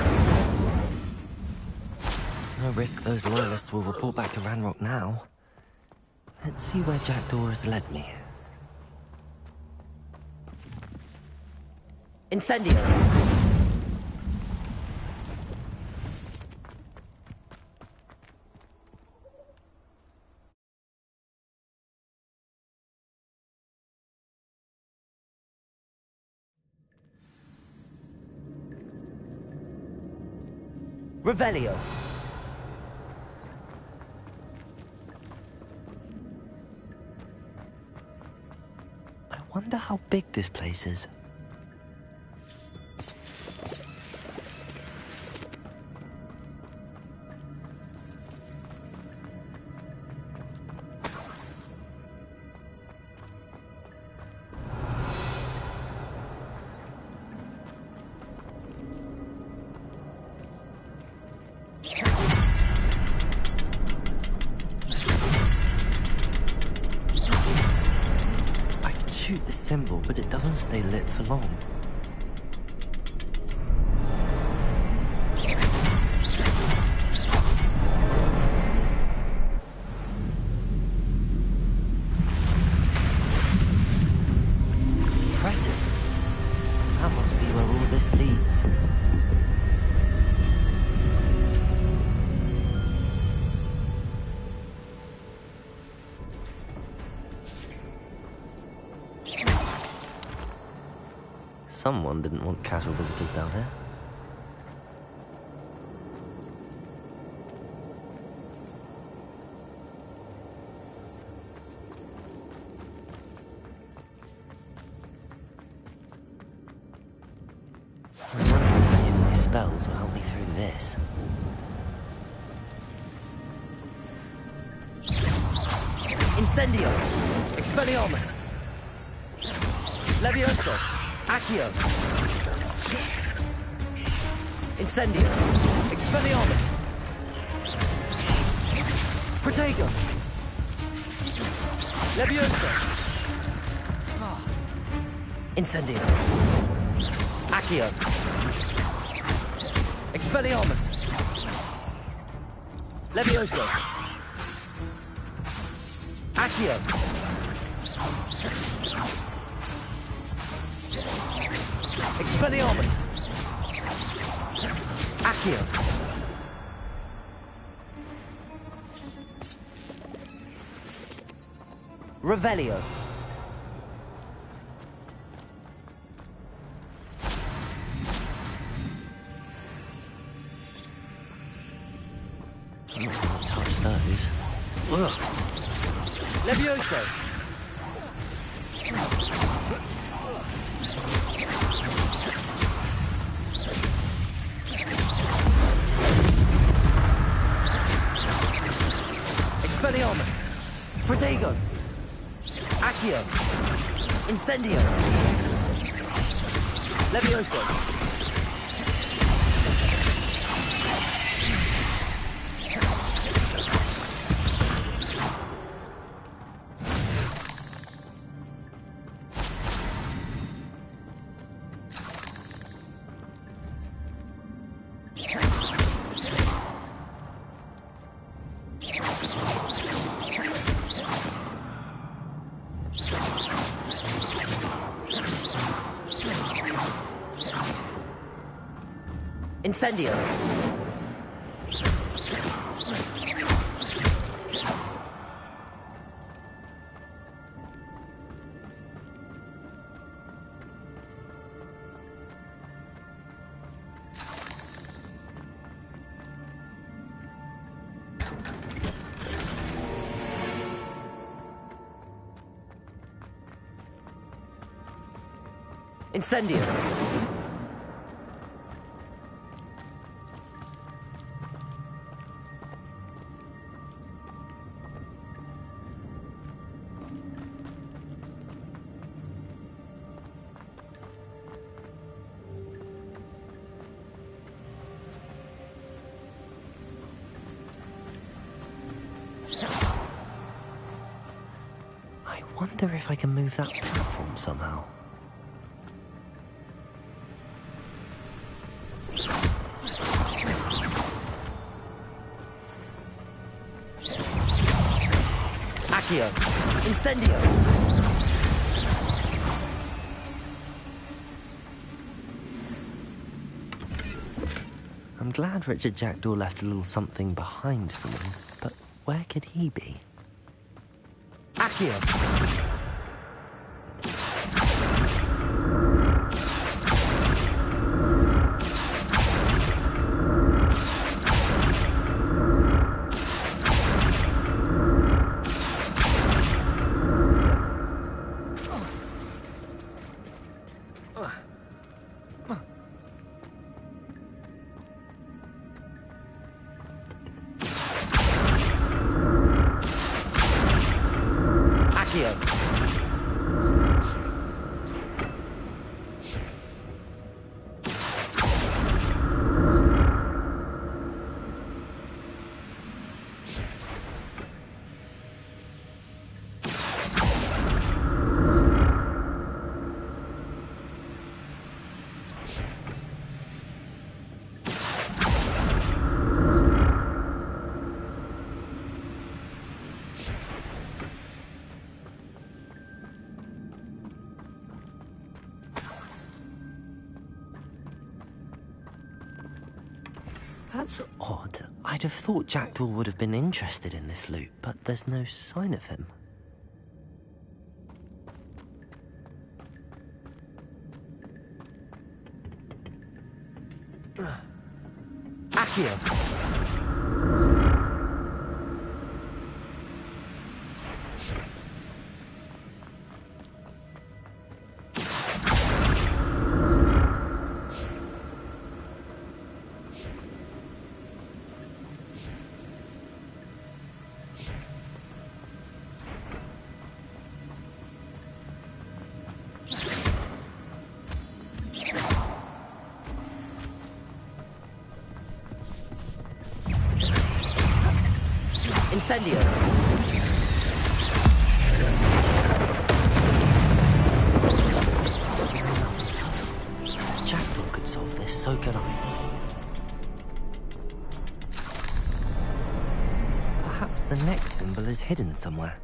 No risk those loyalists will report back to Ranrock now. Let's see where Jackdaw has led me. Incendio! Revelio. I wonder how big this place is. Shoot the symbol, but it doesn't stay lit for long. Impressive. That must be where all this leads. Someone didn't want casual visitors down here. I'm wondering if my spells will help me through this. Incendio! Expelliarmus! Levioso! Accio! Incendio! Expelliarmus! Protego! Levioso! Incendio! Accio! Expelliarmus! Levioso! Accio! Expelliarmus! Accio! Revelio! I'm not gonna touch those. Ugh. Levioso! Expelliarmus! Protego! Accio! Incendio! Levioso! Incendio! Incendio. I wonder if I can move that platform somehow. Accio. Incendio. I'm glad Richard Jackdaw left a little something behind for me, but where could he be? Accio. That's odd. I'd have thought Jackdaw would have been interested in this loot, but there's no sign of him. Accio. Incendio. If Jackdaw could solve this, so could I. Perhaps the next symbol is hidden somewhere.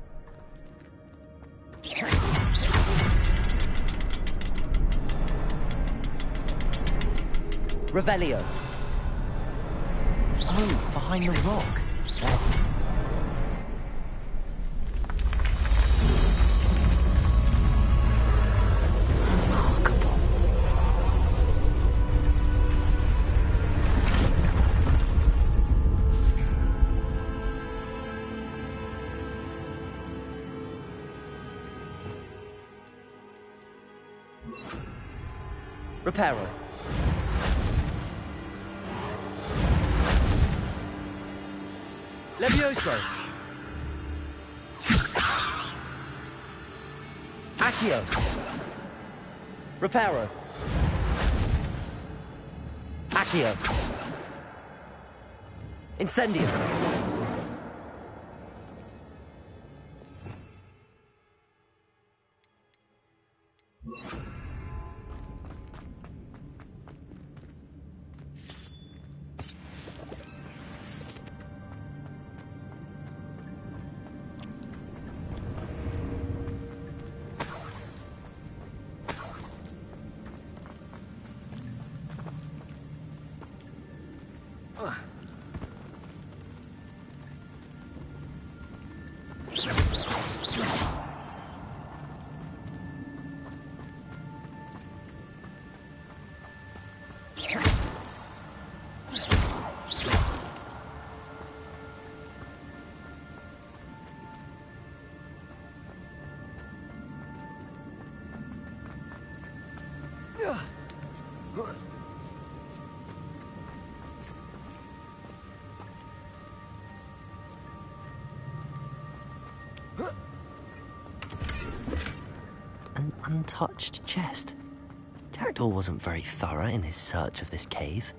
Revelio. Oh, behind the rock. There it is. Reparo. Levioso. Accio. Reparo. Accio. Incendio. An untouched chest. Jackdaw wasn't very thorough in his search of this cave.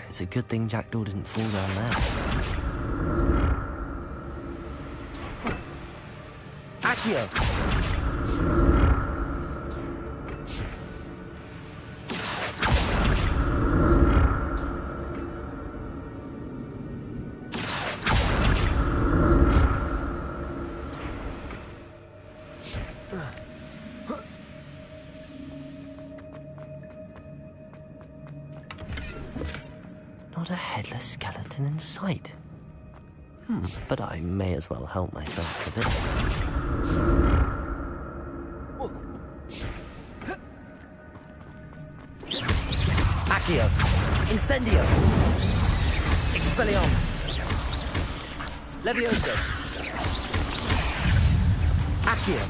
It's a good thing Jackdaw didn't fall down there. Accio! Not a headless skeleton in sight. But I may as well help myself to this. Accio! Incendio! Expelliarmus! Levioso! Accio!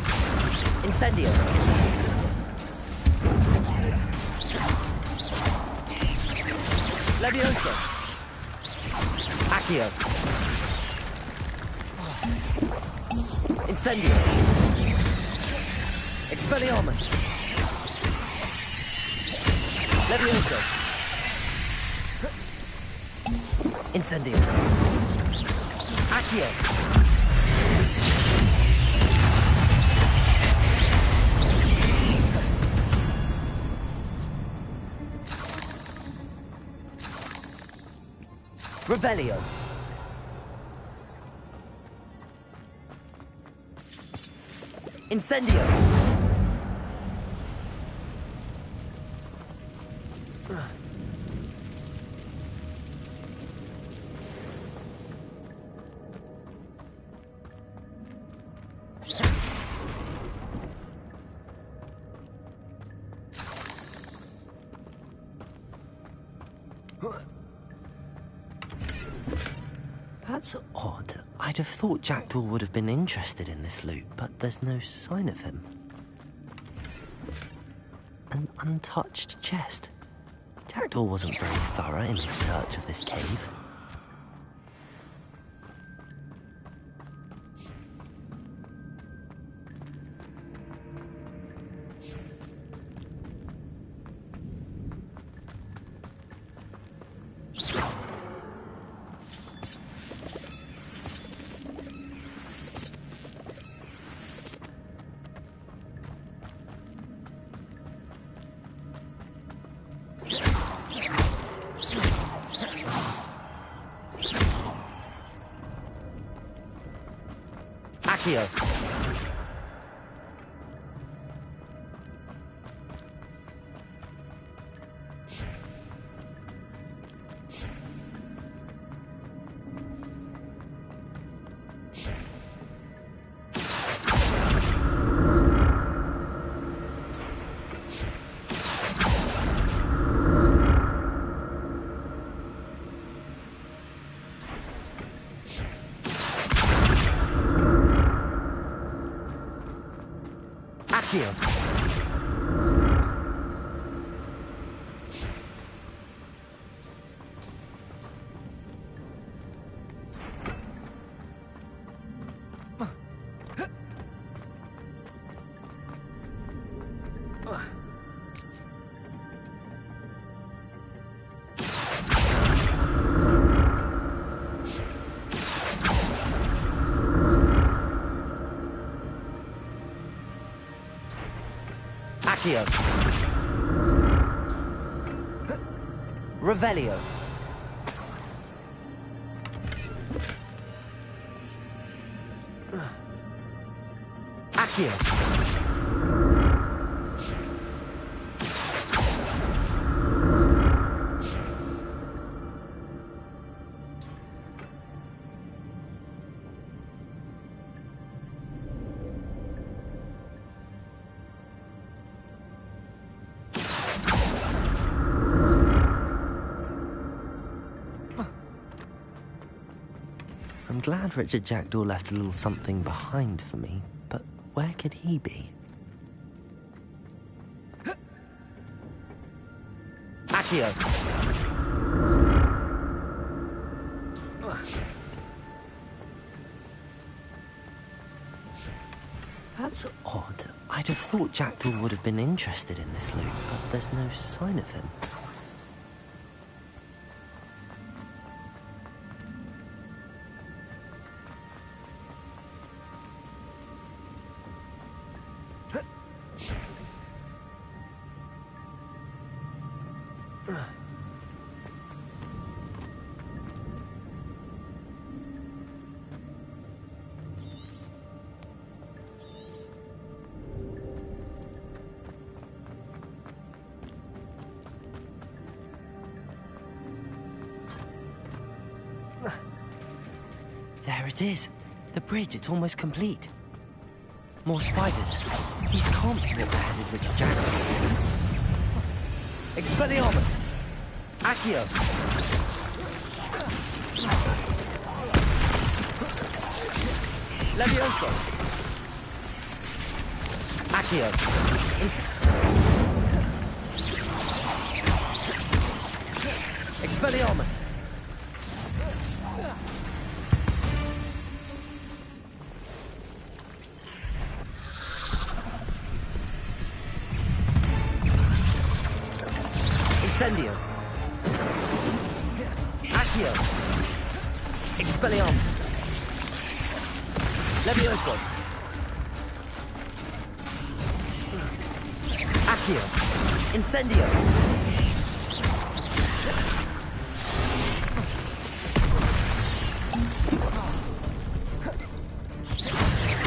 Incendio! Levioso! Accio! Incendio! Expelliarmus! Levioso! Incendio! Accio! Revelio! Incendio! That's odd. I'd have thought Jackdaw would have been interested in this loot, but there's no sign of him. An untouched chest. Jackdaw wasn't very thorough in his search of this cave. Accio! Accio! Accio! Revelio! Accio! glad Richard Jackdaw left a little something behind for me, but where could he be? Accio. That's odd. I'd have thought Jackdaw would have been interested in this loot, but there's no sign of him. There it is. The bridge, it's almost complete. More spiders. These can't be what beheaded Richard Jackdaw. Expelliarmus. Accio. Levioso. Accio. Expelliarmus. Incendio. Accio. Expelliarmus. Levioso. Accio. Incendio.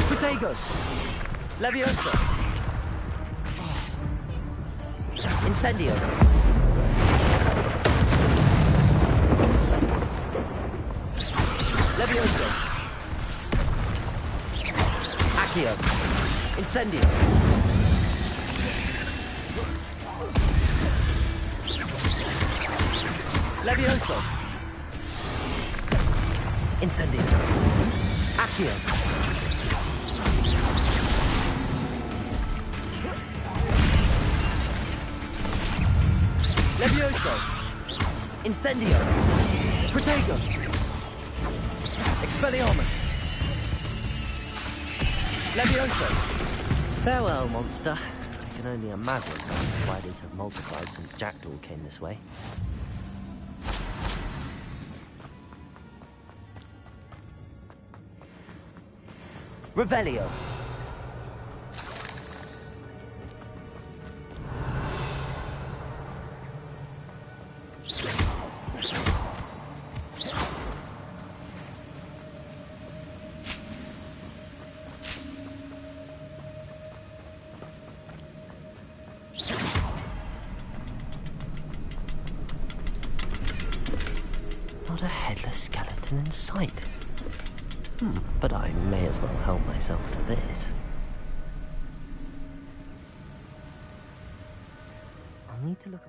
Protego. Levioso. Incendio. Levioso. Accio. Incendio. Levioso. Incendio. Accio. Levioso. Incendio. Protego. Expelliarmus. Levioso. Farewell, monster. I can only imagine how the spiders have multiplied since Jackdaw came this way. Revelio. Not a headless skeleton in sight. But I may as well help myself to this. I'll need to look at...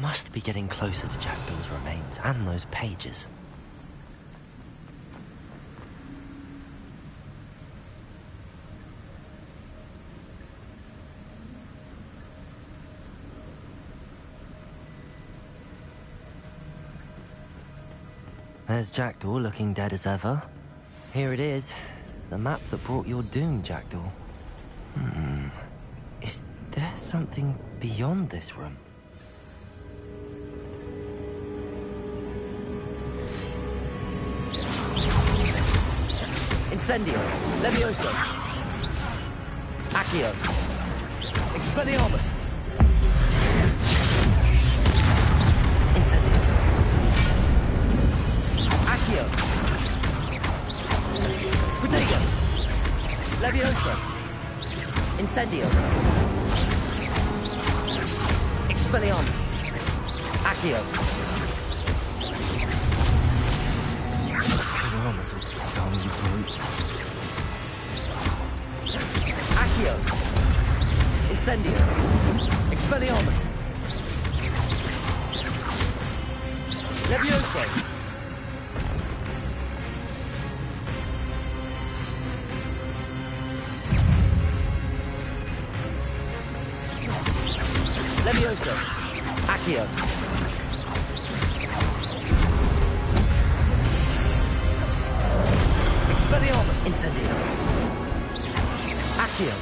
Must be getting closer to Jackdaw's remains and those pages. There's Jackdaw looking dead as ever. Here it is, the map that brought your doom, Jackdaw. Is there something beyond this room? Incendio, Levioso, Accio, Expelliarmus, Incendio, Accio, Protego, Levioso, Incendio, Expelliarmus, Accio. Expelliarmus ought to disarm you brutes. Accio, Incendio, Expelliarmus, Levioso, Levioso, Accio, Expelliarmus, Incendio, Accio,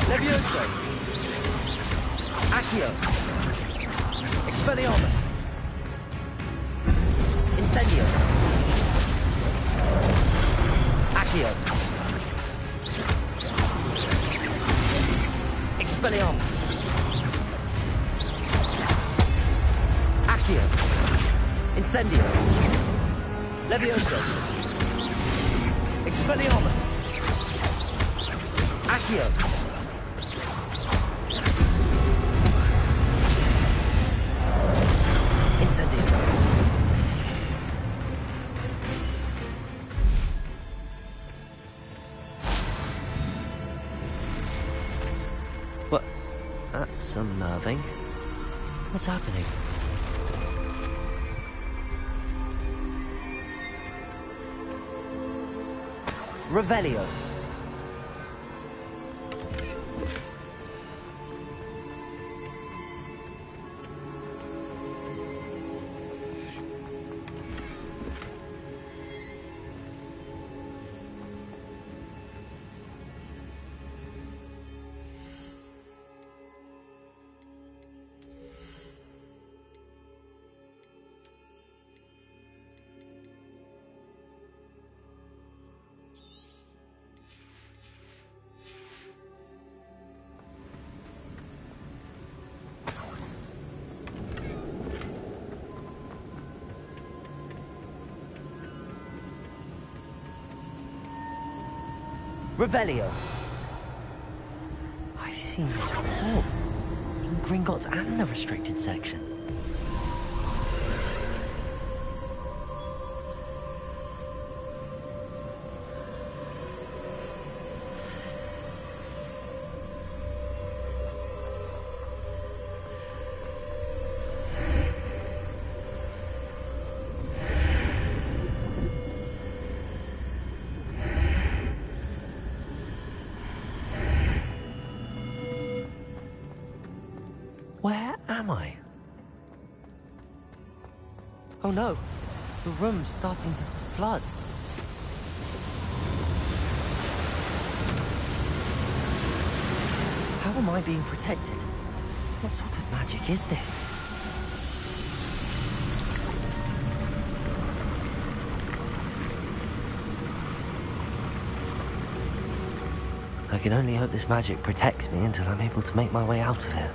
Levioso, Accio, Expelliarmus, Incendio, Accio, Expelliarmus, Accio, Incendio, Levioso, Expelliarmus, Accio, Incendio. What? That's unnerving. What's happening? Revelio. Revelio. I've seen this before. In Gringotts and the restricted section. Where am I? Oh no, the room's starting to flood. How am I being protected? What sort of magic is this? I can only hope this magic protects me until I'm able to make my way out of here.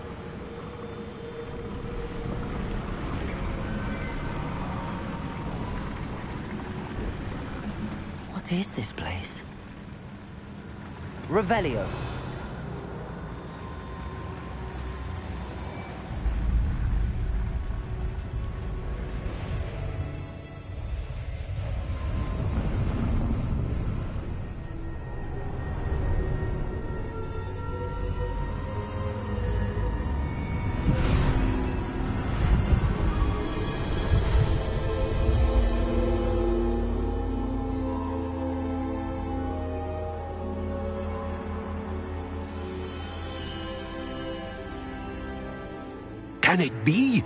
What is this place? Revelio. Can it be?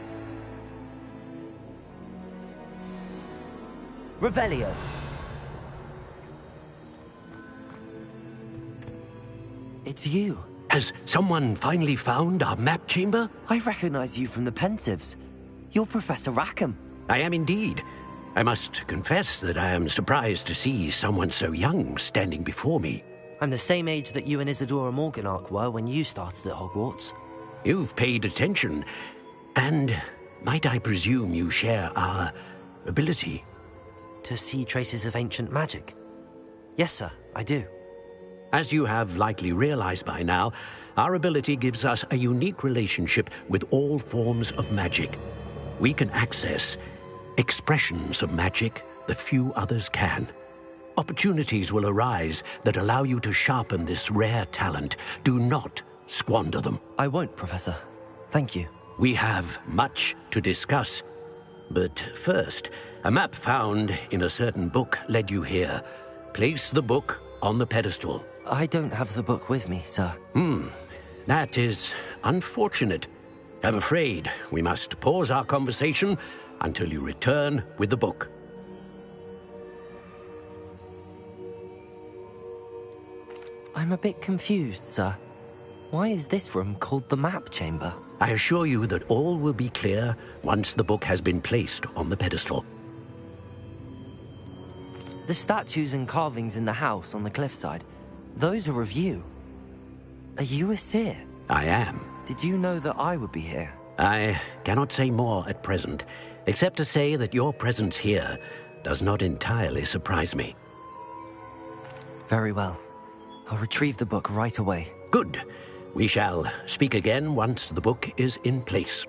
Revelio. It's you. Has someone finally found our map chamber? I recognize you from the Pensives. You're Professor Rackham. I am indeed. I must confess that I am surprised to see someone so young standing before me. I'm the same age that you and Isadora Morganach were when you started at Hogwarts. You've paid attention. And might I presume you share our ability? To see traces of ancient magic? Yes, sir, I do. As you have likely realized by now, our ability gives us a unique relationship with all forms of magic. We can access expressions of magic that few others can. Opportunities will arise that allow you to sharpen this rare talent. Do not squander them. I won't, Professor. Thank you. We have much to discuss. But first, a map found in a certain book led you here. Place the book on the pedestal. I don't have the book with me, sir. That is unfortunate. I'm afraid we must pause our conversation until you return with the book. I'm a bit confused, sir. Why is this room called the map chamber? I assure you that all will be clear once the book has been placed on the pedestal. The statues and carvings in the house on the cliffside, those are of you. Are you a seer? I am. Did you know that I would be here? I cannot say more at present, except to say that your presence here does not entirely surprise me. Very well. I'll retrieve the book right away. Good. We shall speak again once the book is in place.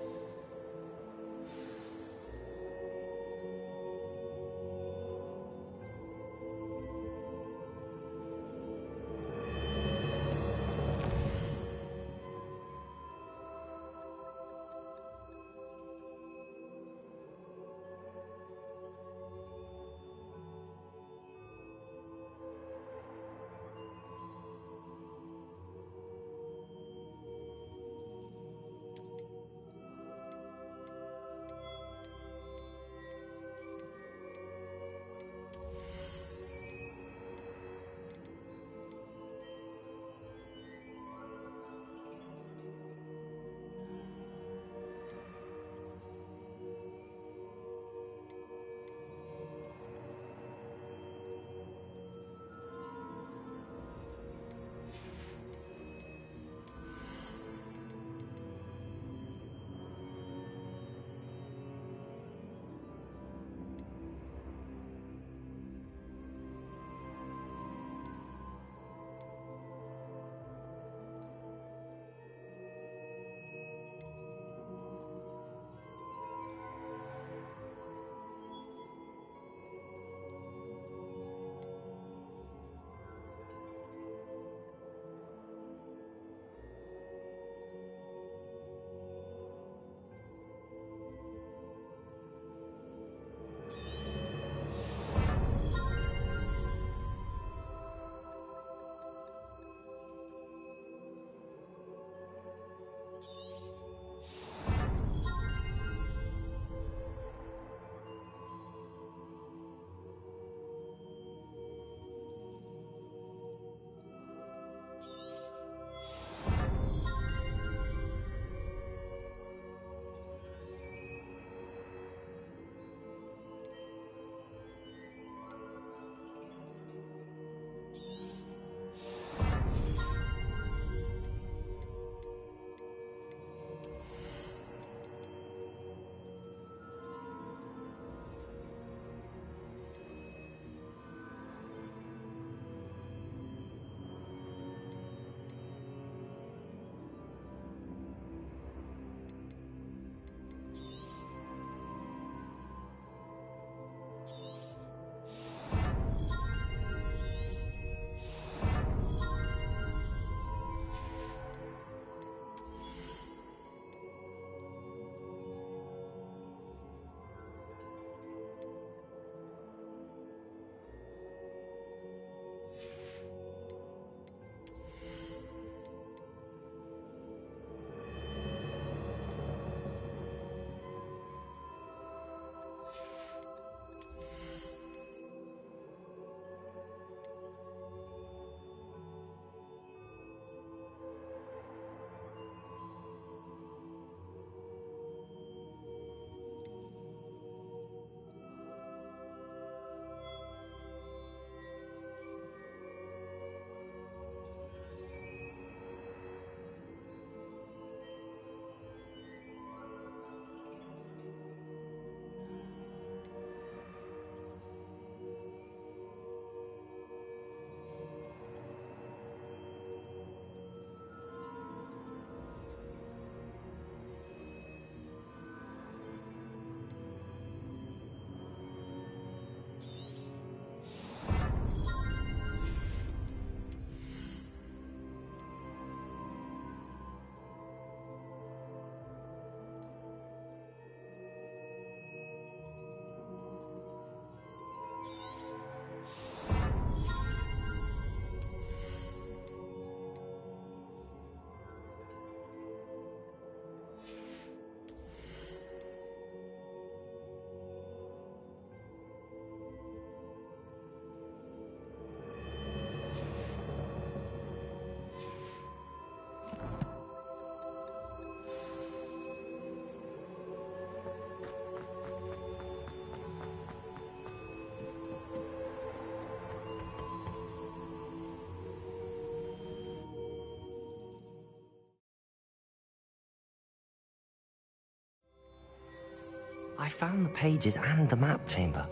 I found the pages and the map chamber.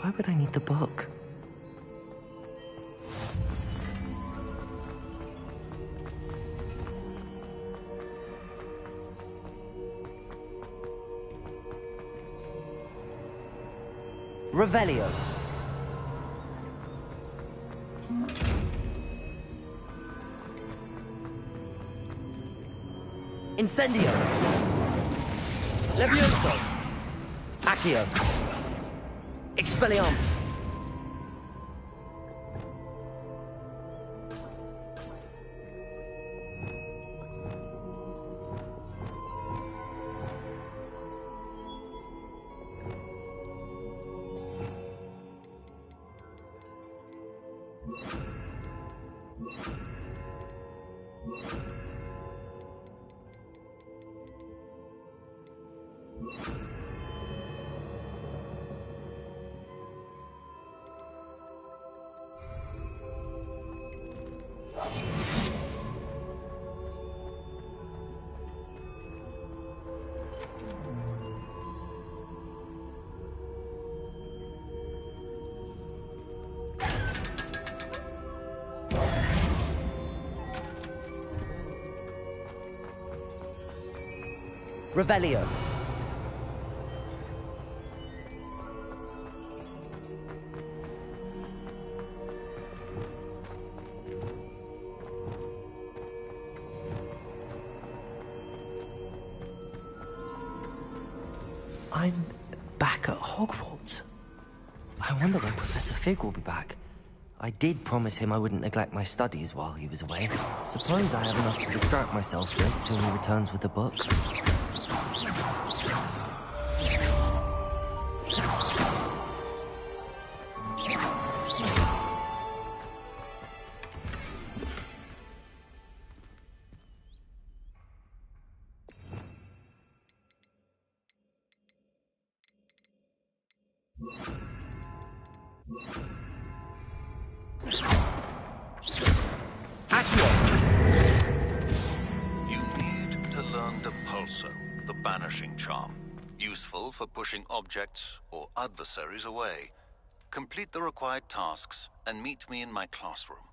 Why would I need the book? Revelio. Incendio. Levioso. Accio. Expelliarmus. Revelio. I'm back at Hogwarts. I wonder when Professor Fig will be back. I did promise him I wouldn't neglect my studies while he was away. Suppose I have enough to distract myself with till he returns with the book. You need to learn Depulso, the banishing charm. Useful for pushing objects or adversaries away. Complete the required tasks and meet me in my classroom.